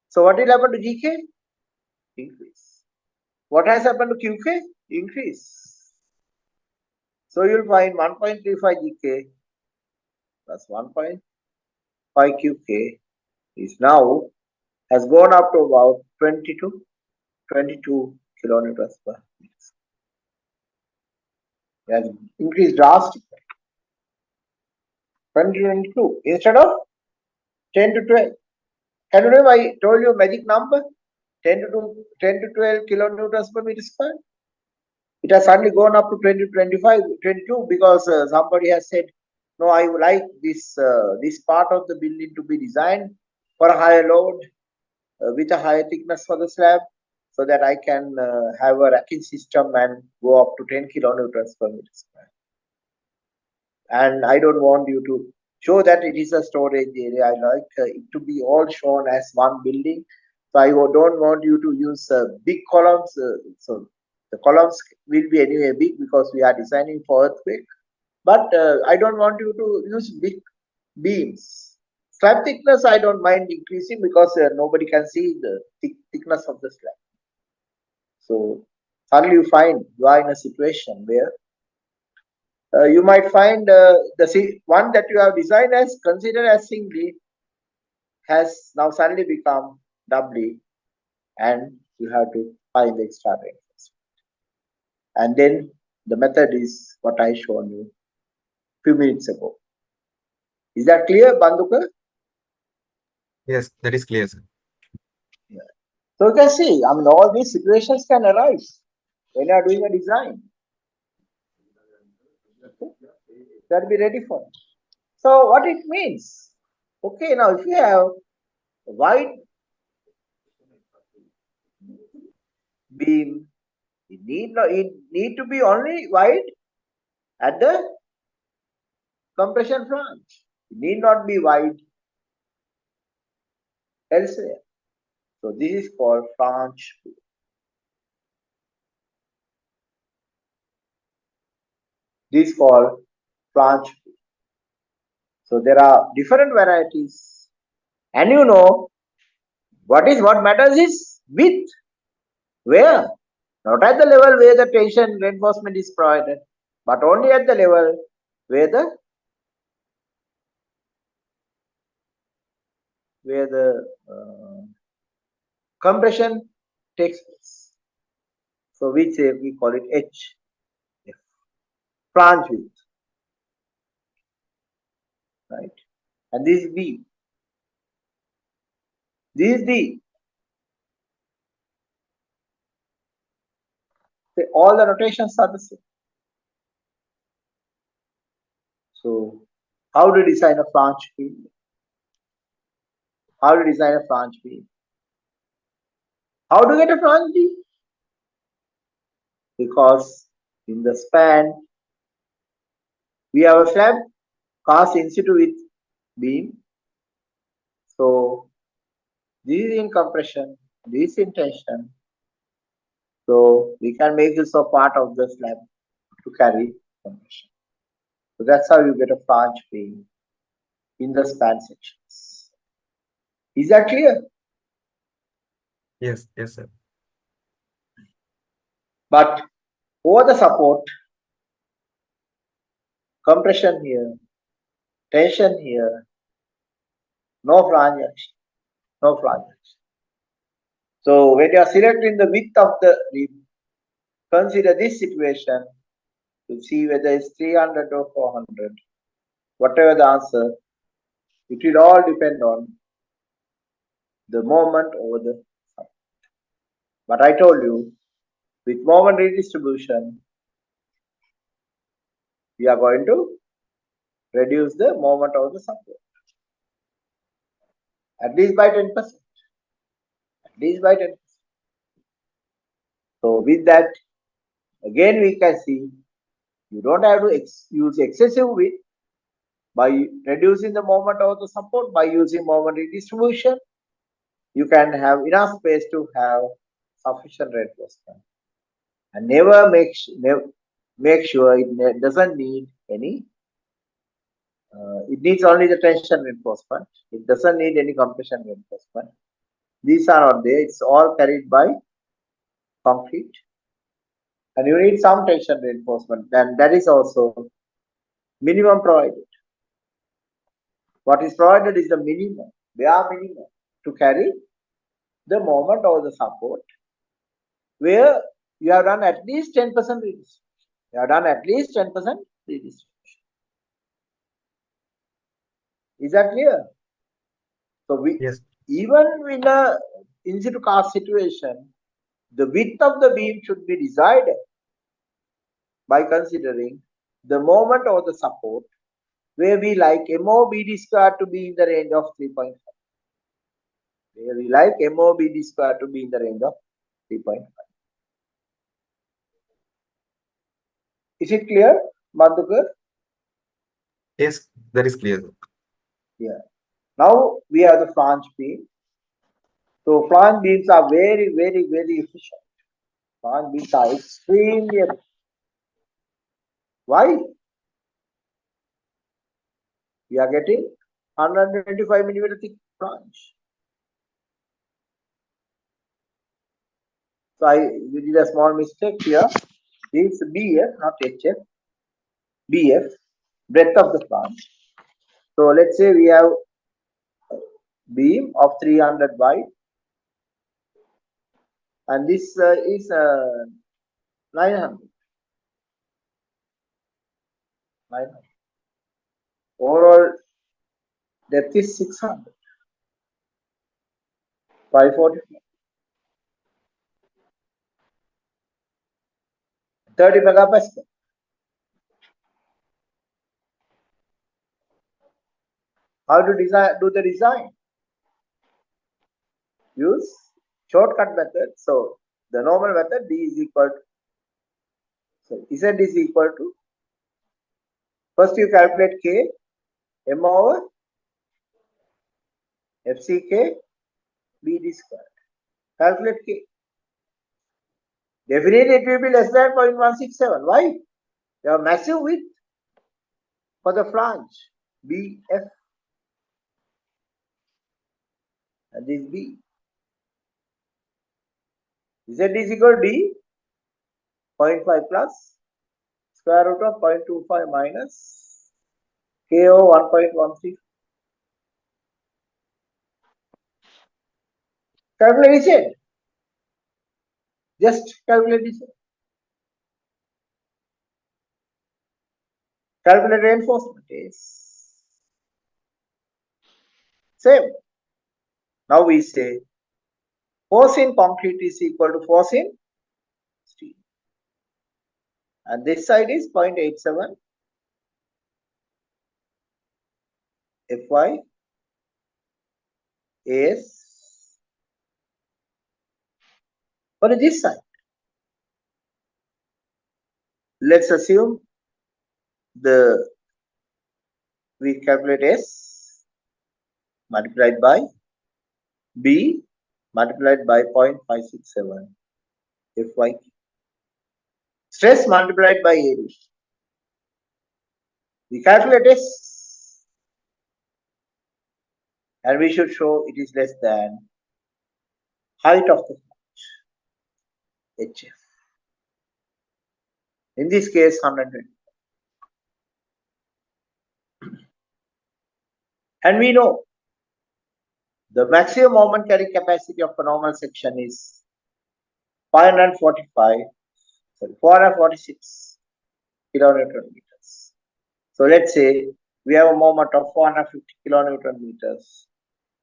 So what will happen to GK? increase. What has happened to QK? Increase. So you'll find 1.35 GK plus 1.5 QK is now has gone up to about 22 kilonewtons per meter. It has increased drastically. 2022 instead of 10 to 12. Can you remember I told you magic number? 10 to 12 kilonewtons per meter square. It has suddenly gone up to 20 to 25, 22 because somebody has said, no, I would like this part of the building to be designed for a higher load with a higher thickness for the slab so that I can have a racking system and go up to 10 kilonewtons per meter square. And I don't want you to show that it is a storage area. I like it to be all shown as one building. So I don't want you to use big columns. So the columns will be anyway big because we are designing for earthquake. But I don't want you to use big beams. Slab thickness I don't mind increasing because nobody can see the thickness of the slab. So suddenly you find you are in a situation where you might find the one that you have designed as considered as singly has now suddenly become doubly, and you have to find the extra reinforcement. And then the method is what I shown you few minutes ago. Is that clear, Banduka? Yes, that is clear, sir. Yeah. So you can see, I mean, all these situations can arise when you are doing a design. Okay? You got to be ready for it. So what it means? Okay, now if you have a wide beam, it need to be only wide at the compression flange. It need not be wide elsewhere. So this is called flange beam. This is called flange beam. So there are different varieties, and you know what matters is width. Where? Not at the level where the tension reinforcement is provided, but only at the level where the compression takes place. So we call it H, flange width, right? And this is B. This is D. So all the notations are the same. So how to design a flange beam? How to design a flange beam? How to get a flange beam? Because in the span we have a slab cast in situ with beam. So this is in compression, this is in tension. So we can make this a part of the slab to carry compression. So that's how you get a flange beam in the span sections. Is that clear? Yes, yes, sir. But over the support, compression here, tension here, no flange action, no flange action. So when you are selecting the width of the rib, consider this situation to see whether it's 300 or 400. Whatever the answer, it will all depend on the moment over the support. But I told you, with moment redistribution, we are going to reduce the moment of the support at least by 10%. At least by 10%. So with that, again we can see you don't have to use excessive width by reducing the moment of the support. By using moment redistribution, you can have enough space to have sufficient reinforcement, and never make sure it doesn't need any. It needs only the tension reinforcement. It doesn't need any compression reinforcement. These are not there. It's all carried by concrete, and you need some tension reinforcement, then that is also minimum provided. What is provided is the minimum, bare minimum, to carry the moment or the support, where you have done at least 10% redistribution. You have done at least 10% redistribution. Is that clear? So Yes. even in a in situ cast situation, the width of the beam should be decided by considering the moment or the support, where we like MOBD square to be in the range of 3.5. Where we like MOBD square to be in the range of 3.5. Is it clear, Madhukar? Yes, that is clear. Yeah. Now we have the flange beam. So flange beams are very, very, very efficient. Flange beams are extremely efficient. Why? We are getting 125 millimeter thick flange. So we did a small mistake here. This is BF, not HF. BF, breadth of the flange. So let's say we have beam of 300 wide, and this is 900. 900. Overall depth is 600. 540. 30 megapascal. How to do the design? Use shortcut method. So the normal method, D is equal to, so Z is equal to, first you calculate K, M over FCK, BD square. Calculate K. Definitely it will be less than 0.167. Why? You have massive width for the flange, BF, and this B. Z is equal to D, 0.5 plus square root of 0.25 minus KO 1.13. Calculate it. Just calculate it. Calculate reinforcement is same. Now we say force in concrete is equal to force in steel. And this side is 0.87 Fy As. For this side, let's assume we calculate S multiplied by B multiplied by 0.567 Fy. Stress multiplied by area. We calculate S, and we should show it is less than height of the HF. In this case, 120. And we know the maximum moment carrying capacity of a normal section is 446 kilonewton meters. So let's say we have a moment of 450 kilonewton meters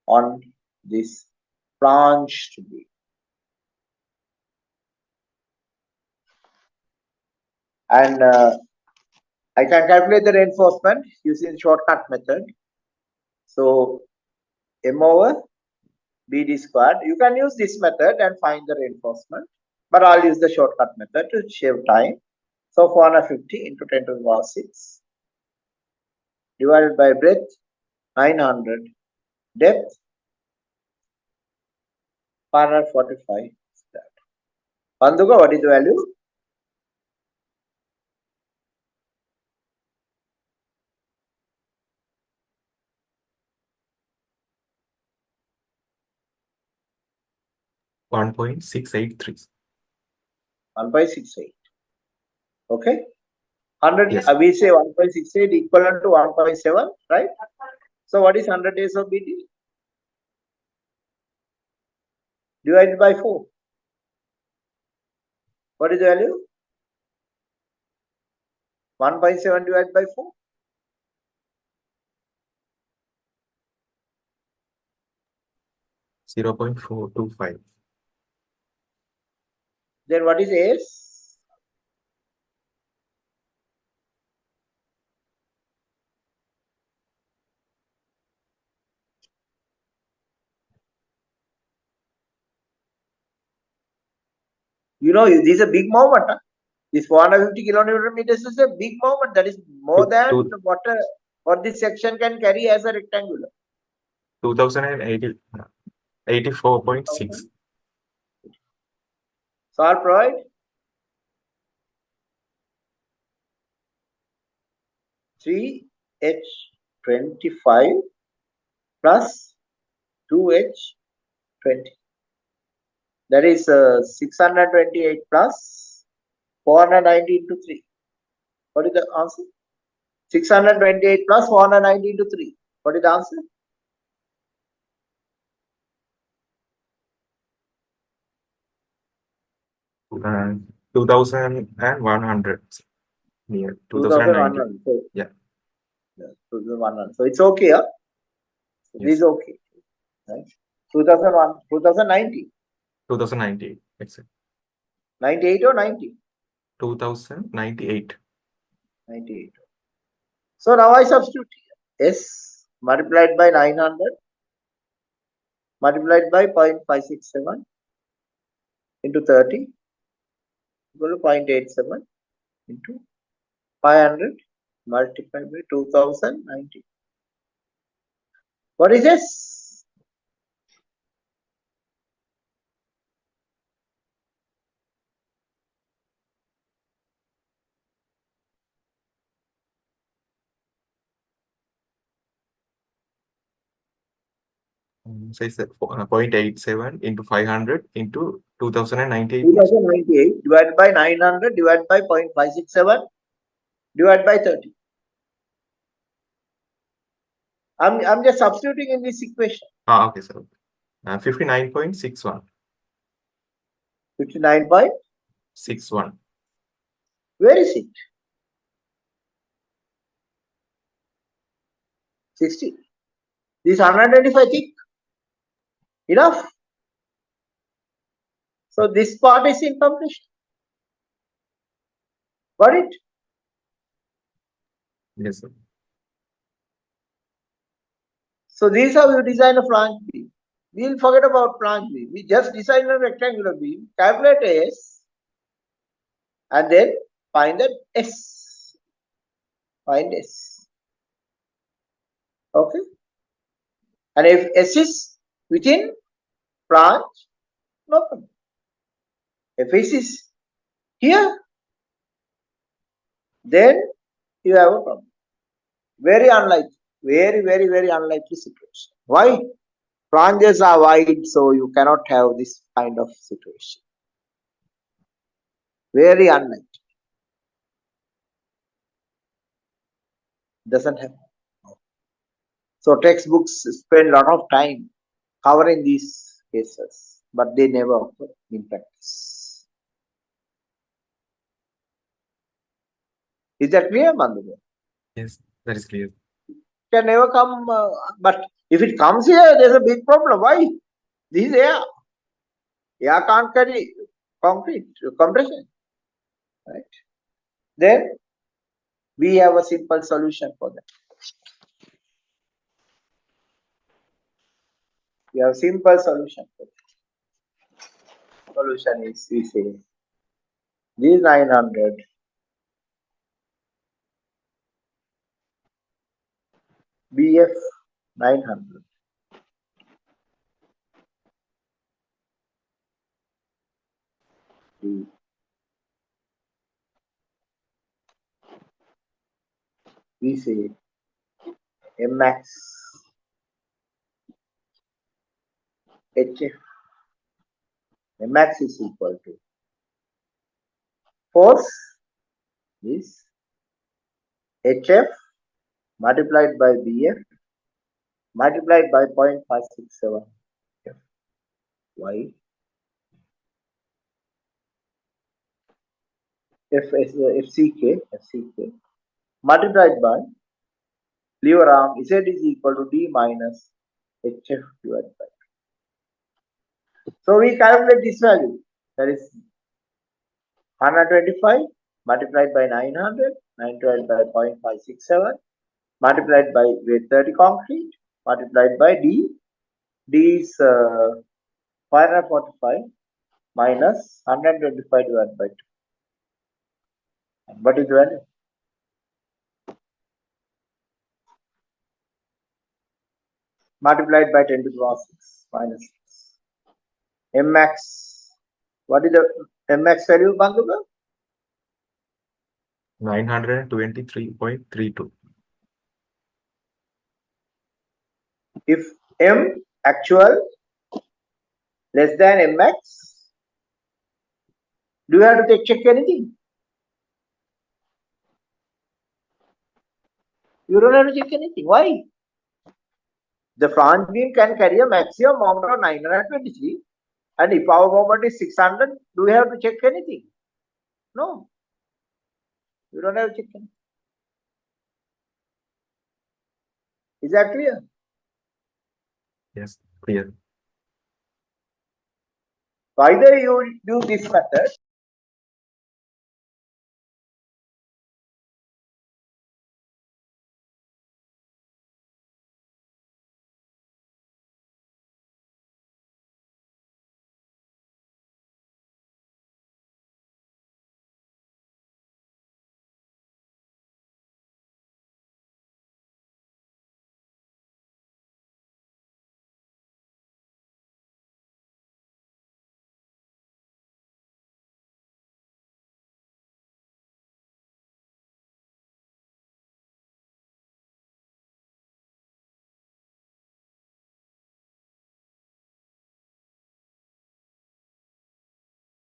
on this flanged beam. And I can calculate the reinforcement using shortcut method. So M over BD squared. You can use this method and find the reinforcement, but I'll use the shortcut method to save time. So 450 into 10 to the power 6 divided by breadth 900, depth 445. Panduga, what is the value? $1.683. 1.68. Okay. 100, Yes. we say 1.68 equivalent to 1.7, right? So what is 100 days of BT? Divided by 4. What is the value? 1.7 divided by 4. 0.425. Then what is S? You know, this is a big moment. Huh? This 450 kilonewton meters is a big moment. That is more than what this section can carry as a rectangular. 2084.6. So I'll provide 3H25 plus 2H20. That is 628 plus 490 into 3. What is the answer? 628 plus 490 into 3. What is the answer? 2100. Near 2090. 2100. So, Yeah. 2100. So it's okay. Huh? So Yes. this is okay. Right? 2001, 2090. 2098. Exactly. 98 or 90? 2098. 98. So now I substitute here. S multiplied by 900 multiplied by 0.567 into 30 equal to 0.87 into 500 multiplied by 2090. What is this? So it's 0.87 into 500 into 2098 means 2098 divided by 900 divided by 0.567 divided by 30. I'm just substituting in this equation. okay, so 59.61. 59 point. 61. Where is it? 60. This 125 thick. Enough. So this part is incomplete. Got it? Yes, sir. So this is how you design a flange beam. We'll forget about flange beam. We just design a rectangular beam, calculate S, and then find the S. Find S. Okay? And if S is within flange, no problem. If S is here, then you have a problem. Very unlikely. Very, very, very unlikely situation. Why? Flanges are wide, so you cannot have this kind of situation. Very unlikely. Doesn't happen. So textbooks spend a lot of time covering these cases, but they never occur in practice. Is that clear, Mandhu? Yes, that is clear. Can never come, but if it comes here, there's a big problem. Why? This is air. Air can't carry concrete compression, right? Then we have a simple solution for that. We have a simple solution for that. Solution is, we say, this 900 BF 900 we say Mmax HF. Mmax is equal to force is HF multiplied by BF multiplied by 0.567 Fy FCK multiplied by lever arm Z is equal to D minus HF divided by. So we calculate this value, that is 125 multiplied by 900, 912 by 0.567 multiplied by weight 30 concrete multiplied by D. D is 545 minus 125 divided by 2. What is the value? Multiplied by 10 to the power 6 minus 6. Mmax. What is the Mmax value, Bandhuga? 923.32. If M actual less than Mmax, do you have to check anything? You don't have to check anything. Why? The flange beam can carry a maximum moment of 923, and if our moment is 600, do we have to check anything? No. You don't have to check anything. Is that clear? Yes, clear. So either you do this method,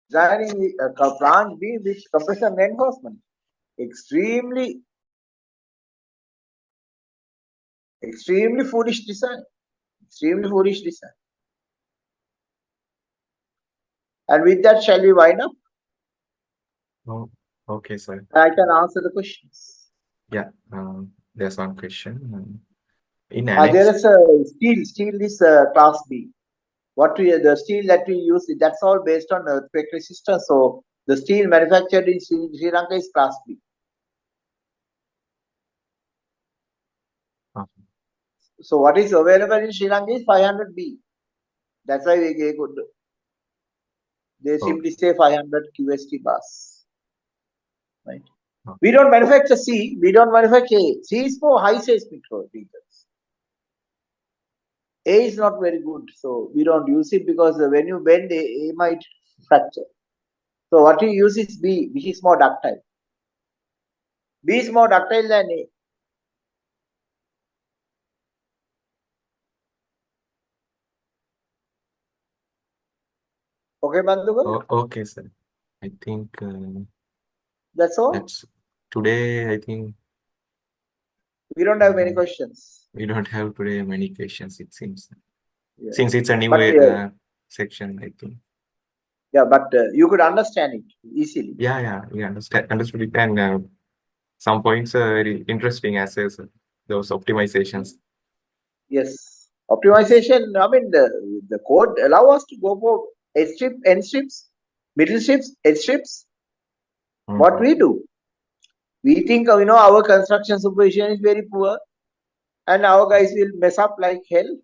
designing a flange beam with compression reinforcement, extremely foolish design. Extremely foolish design. And with that, shall we wind up? Oh, okay, sir. I can answer the questions. Yeah, there's one question. In There annex, is a steel is class B. The steel that we use, that's all based on earthquake resistance. So the steel manufactured in Sri Lanka is class B. So what is available in Sri Lanka is 500B. That's why they simply say 500 QST bars. Right? We don't manufacture C, we don't manufacture A. C is for high seismic regions. A is not very good, so we don't use it because when you bend, A might fracture. So what we use is B, which is more ductile. B is more ductile than A. Okay, Bandhugal? Okay, sir. I think That's all. that's today. I think we don't have many questions. We don't have today many questions, it seems. Yeah. Since it's a new section, I think. Yeah, but you could understand it easily. Yeah, we understood it, and some points are very interesting as those optimizations. Yes, optimization. I mean, the code allow us to go for edge strip, end strips, middle strips, edge strips. What we do, we think our construction supervision is very poor, and our guys will mess up like hell.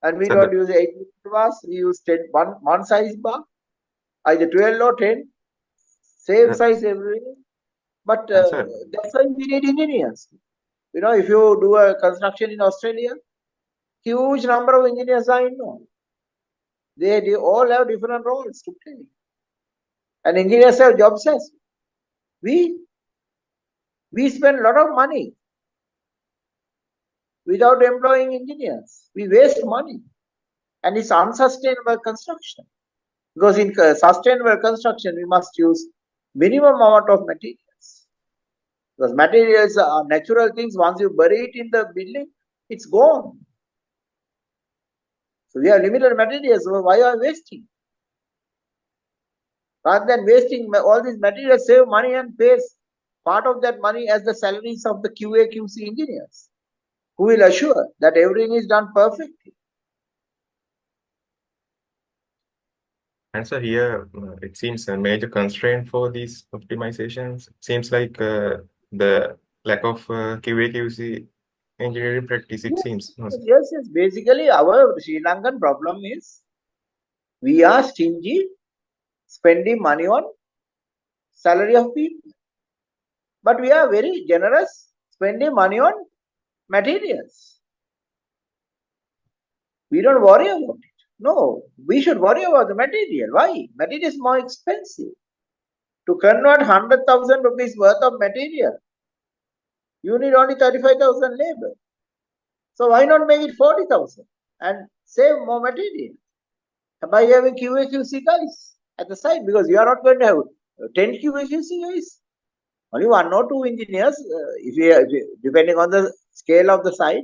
And we don't use 8 bars, we use 10, one size bar, either 12 or 10, same size everywhere. But that's why we need engineers. If you do a construction in Australia, huge number of engineers are involved. They all have different roles to play. And engineers have jobs as we spend a lot of money without employing engineers. We waste money. And it's unsustainable construction. Because in sustainable construction, we must use minimum amount of materials. Because materials are natural things. Once you bury it in the building, it's gone. So we have limited materials. So why are we wasting? Rather than wasting all these materials, save money and pay part of that money as the salaries of the QA QC engineers, who will assure that everything is done perfectly. And so here, it seems a major constraint for these optimizations seems like the lack of QA/QC engineering practice. It seems. Yes. Basically, our Sri Lankan problem is we are stingy spending money on salary of people, but we are very generous spending money on materials. We don't worry about it. No, we should worry about the material. Why? Material is more expensive. To convert 100,000 rupees worth of material, you need only 35,000 labor. So why not make it 40,000 and save more material by having QA/QC guys at the site? Because you are not going to have 10 QA/QC guys. Only one or two engineers, depending on the scale of the site.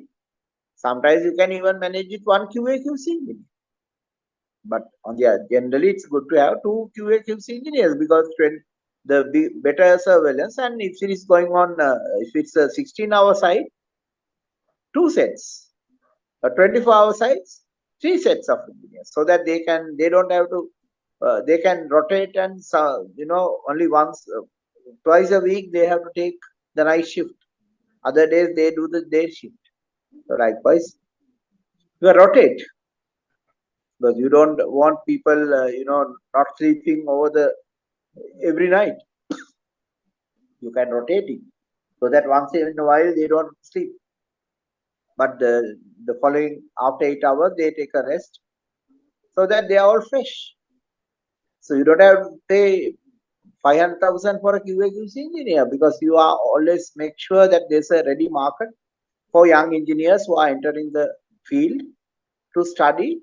Sometimes you can even manage it one QA/QC engineer. But on the generally, it's good to have two QA/QC engineers because the better surveillance, and if it is going on, if it's a 16-hour site, two sets. A 24-hour sites, three sets of engineers, so that they don't have to they can rotate and only once twice a week they have to take the night shift. Other days they do the day shift. So likewise, you rotate because you don't want people not sleeping over the every night. You can rotate it so that once in a while they don't sleep, but the following after 8 hours they take a rest so that they are all fresh. So you don't have to pay 500,000 for a QA/QC engineer because you are always make sure that there's a ready market for young engineers who are entering the field to study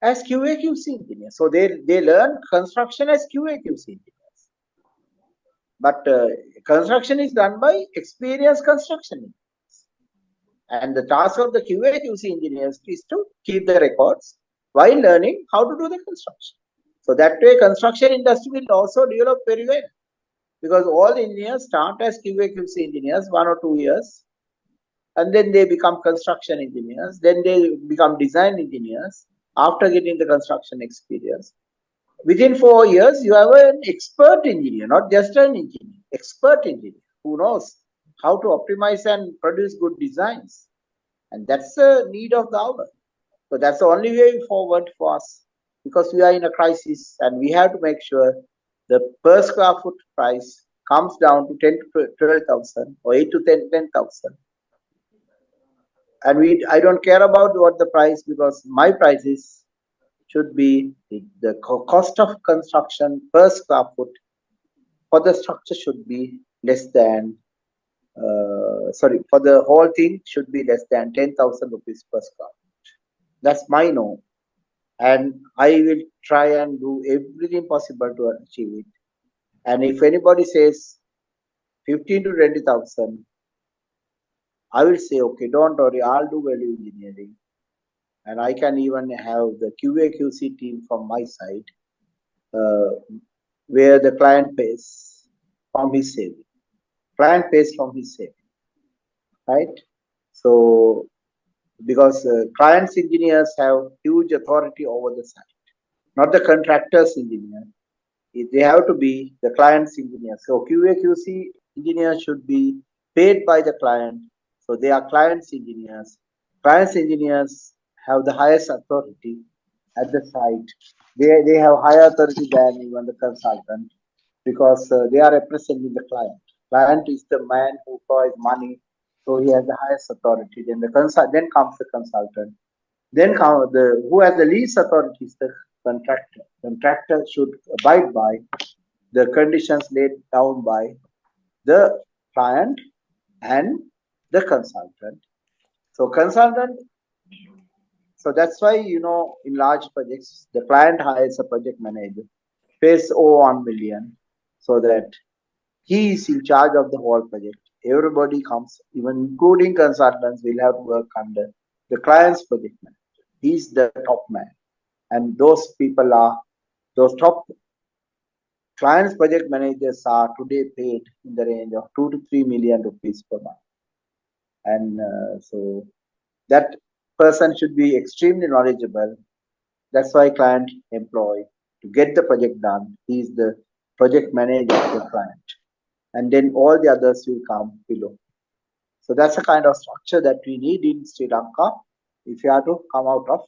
as QA/QC engineers. So they learn construction as QA/QC engineers. But construction is done by experienced construction engineers. And the task of the QA/QC engineers is to keep the records while learning how to do the construction. So that way, construction industry will also develop very well because all engineers start as QA/QC engineers 1 or 2 years, and then they become construction engineers. Then they become design engineers after getting the construction experience. Within 4 years, you have an expert engineer, not just an engineer, expert engineer who knows how to optimize and produce good designs. And that's the need of the hour. So that's the only way forward for us because we are in a crisis and we have to make sure the per square foot price comes down to 10 to 12,000 or 8 to 10,000. And I don't care about what the price because my prices should be the cost of construction per square foot for the structure should be less than for the whole thing should be less than 10,000 rupees per square foot. That's my norm. And I will try and do everything possible to achieve it. And if anybody says 15 to 20,000, I will say, okay, don't worry, I'll do value engineering. And I can even have the QA/QC team from my side, where the client pays from his saving. Client pays from his saving, right? So, because clients engineers have huge authority over the site, not the contractors engineer. They have to be the client's engineer. So QA/QC engineers should be paid by the client. So they are client's engineers. Client's engineers have the highest authority at the site. They have higher authority than even the consultant because they are representing the client. Client is the man who provides money, so he has the highest authority. Then comes the consultant. Then who has the least authority is the contractor. Contractor should abide by the conditions laid down by the client and the consultant. So consultant. So that's why in large projects the client hires a project manager, pays over 1 million, so that he is in charge of the whole project. Everybody comes, even including consultants, will have to work under the client's project manager. He's the top man. And those people are, those top clients project managers are today paid in the range of 2 to 3 million rupees per month. And so that person should be extremely knowledgeable. That's why client employ to get the project done. He is the project manager of the client. And then all the others will come below. So that's the kind of structure that we need in Sri Lanka if you have to come out of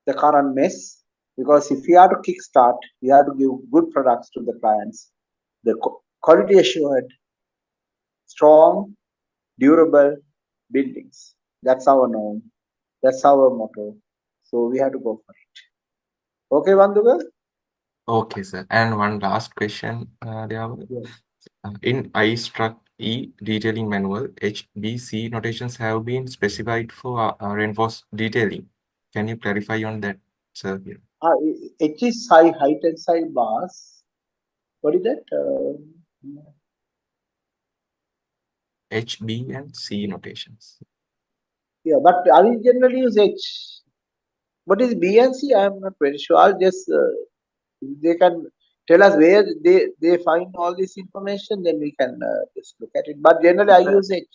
the current mess. Because if you have to kickstart, you have to give good products to the clients. The quality assured, strong, durable buildings. That's our norm. That's our motto. So we have to go for it. Okay, Vanduga? Okay, sir. And one last question, Yes. in I-Struct E detailing manual, HBC notations have been specified for reinforced detailing. Can you clarify on that, sir? H is high tensile bars. What is that? H, B, and C notations. Yeah, but I will generally use H. What is B and C? I am not very sure. I'll just they can tell us where they find all this information, then we can just look at it. But generally, I use H.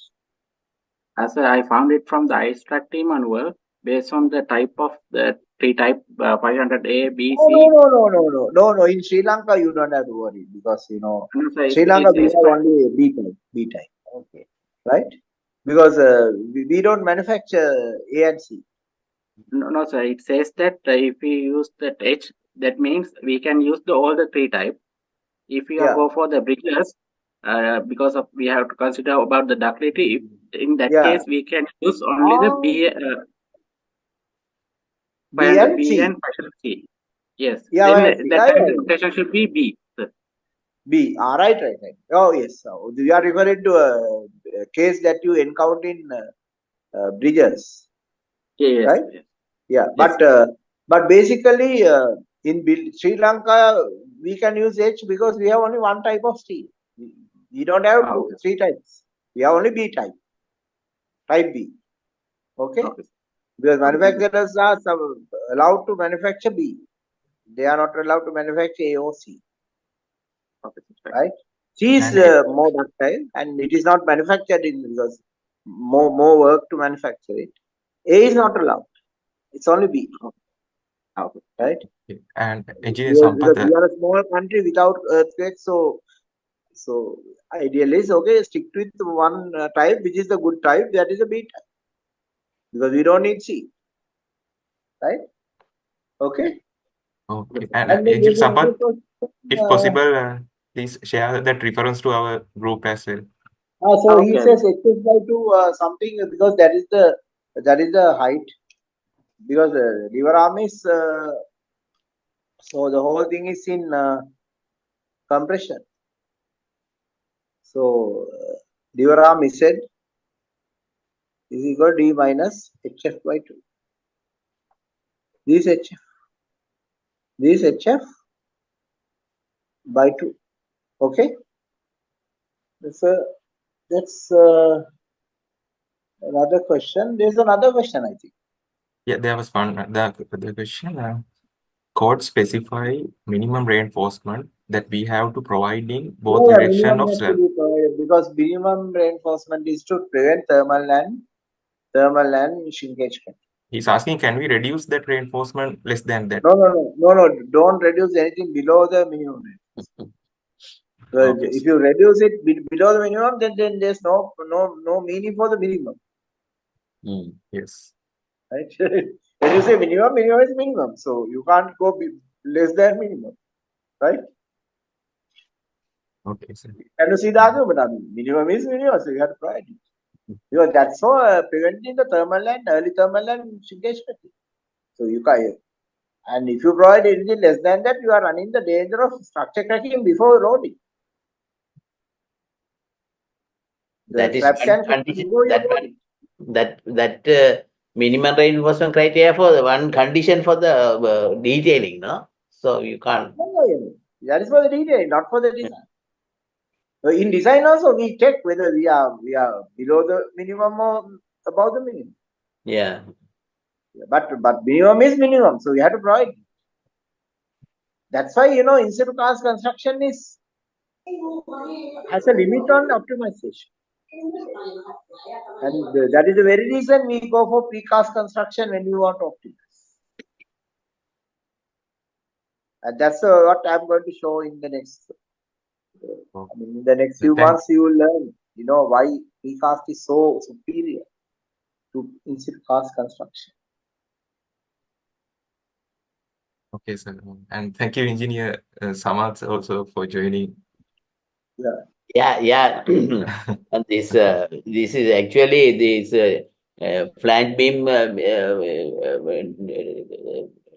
As I found it from the iStrack team manual based on the type of the tree type 500A, B, Oh, C. no. In Sri Lanka, you don't have to worry because No, sir, Sri Lanka we have iStrack. only B type, Okay. right? Because we don't manufacture A and C. No, sir. It says that if we use that H, that means we can use all the tree type. If we Yeah, go for the bridges, because of we have to consider about the ductility. In that yeah. case, we can use only the B, B and 500B C. and 500C. Yes. Yeah, Then and C. that time the notation should be B, sir. B. Right. Oh, yes. So you are referring to a case that you encounter in bridges, Yes. right? Yes. Yeah, Yes. but basically in Sri Lanka we can use H because we have only one type of steel. We don't have Okay. three types. We have only B type B. Okay, Okay. because manufacturers are allowed to manufacture B. They are not allowed to manufacture A or C. Okay. Right? C is And more ductile and it is not manufactured in because more work to manufacture it. A is not allowed. It's only B. Okay. Right? and engineer Because we Sampath, are a small country without earthquakes, so ideally is okay. Stick with one type, which is the good type. That is a B type because we don't need C, right? Okay. okay, and And then engineer there's another Sampath, question. if possible, please share that reference to our group as well. So he Okay. says HS by 2 something because that is the height because liver arm is so the whole thing is in compression. So liver arm is said is equal to D minus HF by 2. This HF by 2. Okay. That's another question. There's another question, I think. Yeah, there was one the question. Code specify minimum reinforcement that we have to provide in both direction Minimum of has to slab. be provided because minimum reinforcement is to prevent thermal and shrinkage. He's asking, can we reduce that reinforcement less than that? No. Don't reduce anything below the minimum. Okay. If you reduce it below the minimum, then there's no meaning for the minimum. Yes. Right? When you say minimum is minimum. So you can't go less than minimum. Right? Okay, sir. Can you see the argument? I mean, minimum is minimum, so you have to provide it. Because that's for preventing the early thermal and shrinkage. So you can, and if you provide anything less than that, you are running the danger of structure cracking before loading. The That is slab one can crack condition. before you load it. That minimum reinforcement criteria for one condition for the detailing, no? So you can't. Yeah. That is for the detail, not for the design. In design also we check whether we are below the minimum or above the minimum. Yeah. But minimum is minimum, so we have to provide. That's why in situ cast construction has a limit on optimization, and that is the very reason we go for precast construction when we want to optimize. And that's what I'm going to show in the next. In the next few months, you will learn, why precast is so superior to in situ cast construction. Okay, sir. And thank you, Engineer Samath, also for joining. Yeah. And this is actually this flange beam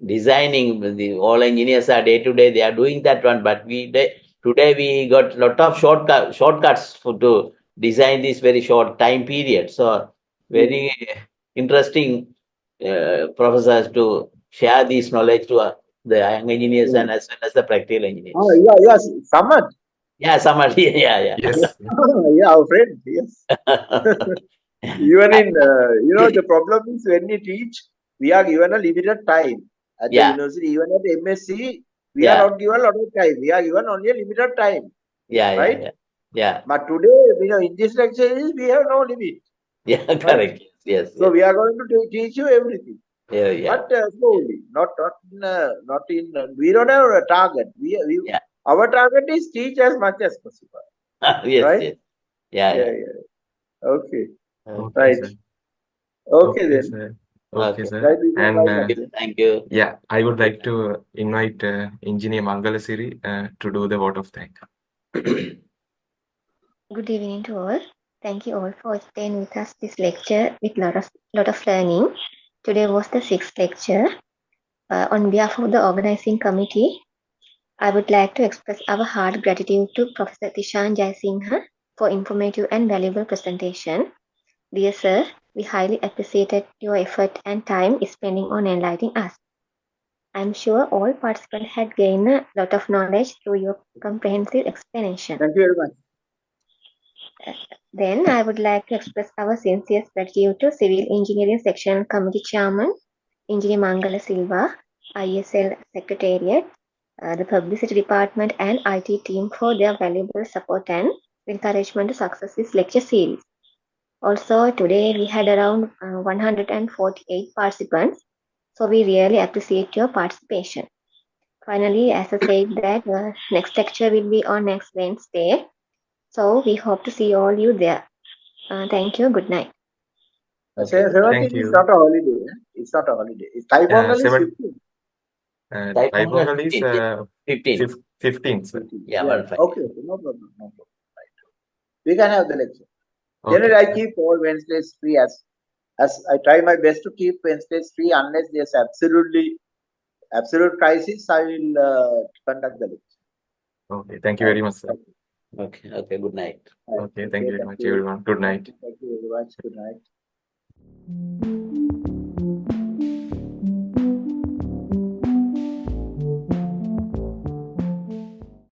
designing. All engineers are day to day. They are doing that one, but today we got lot of shortcuts to design this very short time period. So very interesting professors to share this knowledge to the young engineers and as well as the practical engineers. Yes, Samad. Yeah, somebody. Yeah. Yes. Yeah, our friend. Yes. Even in the problem is when we teach, we are given a limited time at the university. Even at MSc, we are not given a lot of time. We are given only a limited time. Right? Yeah. But today, in this lecture, we have no limit. Yeah, right? correct. Yes. So we are going to teach you everything. Yeah. But slowly, not in. We don't have a target. Our target is teach as much as possible. Yes. Right? Yes. Yeah. Okay. Okay, Right. sir. Okay then. Sir. Okay, sir. Right, And thank you. Yeah, I would like to invite Engineer Mangalasiri to do the vote of thanks. Good evening to all. Thank you all for staying with us this lecture with lot of learning. Today was the sixth lecture. On behalf of the organizing committee, I would like to express our heart gratitude to Professor Tishan Jaisingha for informative and valuable presentation. Dear sir, we highly appreciated your effort and time spending on enlightening us. I'm sure all participants had gained a lot of knowledge through your comprehensive explanation. Thank you very much. Then I would like to express our sincere gratitude to Civil Engineering Sectional Committee Chairman, Engineer Mangala Silva, ISL Secretariat, the Publicity Department and IT team for their valuable support and encouragement to success this lecture series. Also, today we had around 148 participants, so we really appreciate your participation. Finally, as I said that next lecture will be on next Wednesday, so we hope to see all you there. Thank you. Good night. Okay, 17 is not a holiday. It's not a holiday. Thai Pongal is 15. Thai Pongal is 15. Sir. Yeah, okay, no problem. Right. We can have the lecture. Generally, I keep all Wednesdays free as I try my best to keep Wednesdays free unless there's absolute crisis. I will conduct the lecture. Okay, thank you very much, sir. Okay, good night. Okay, thank you very much, everyone. Good night. Thank you very much. Good night.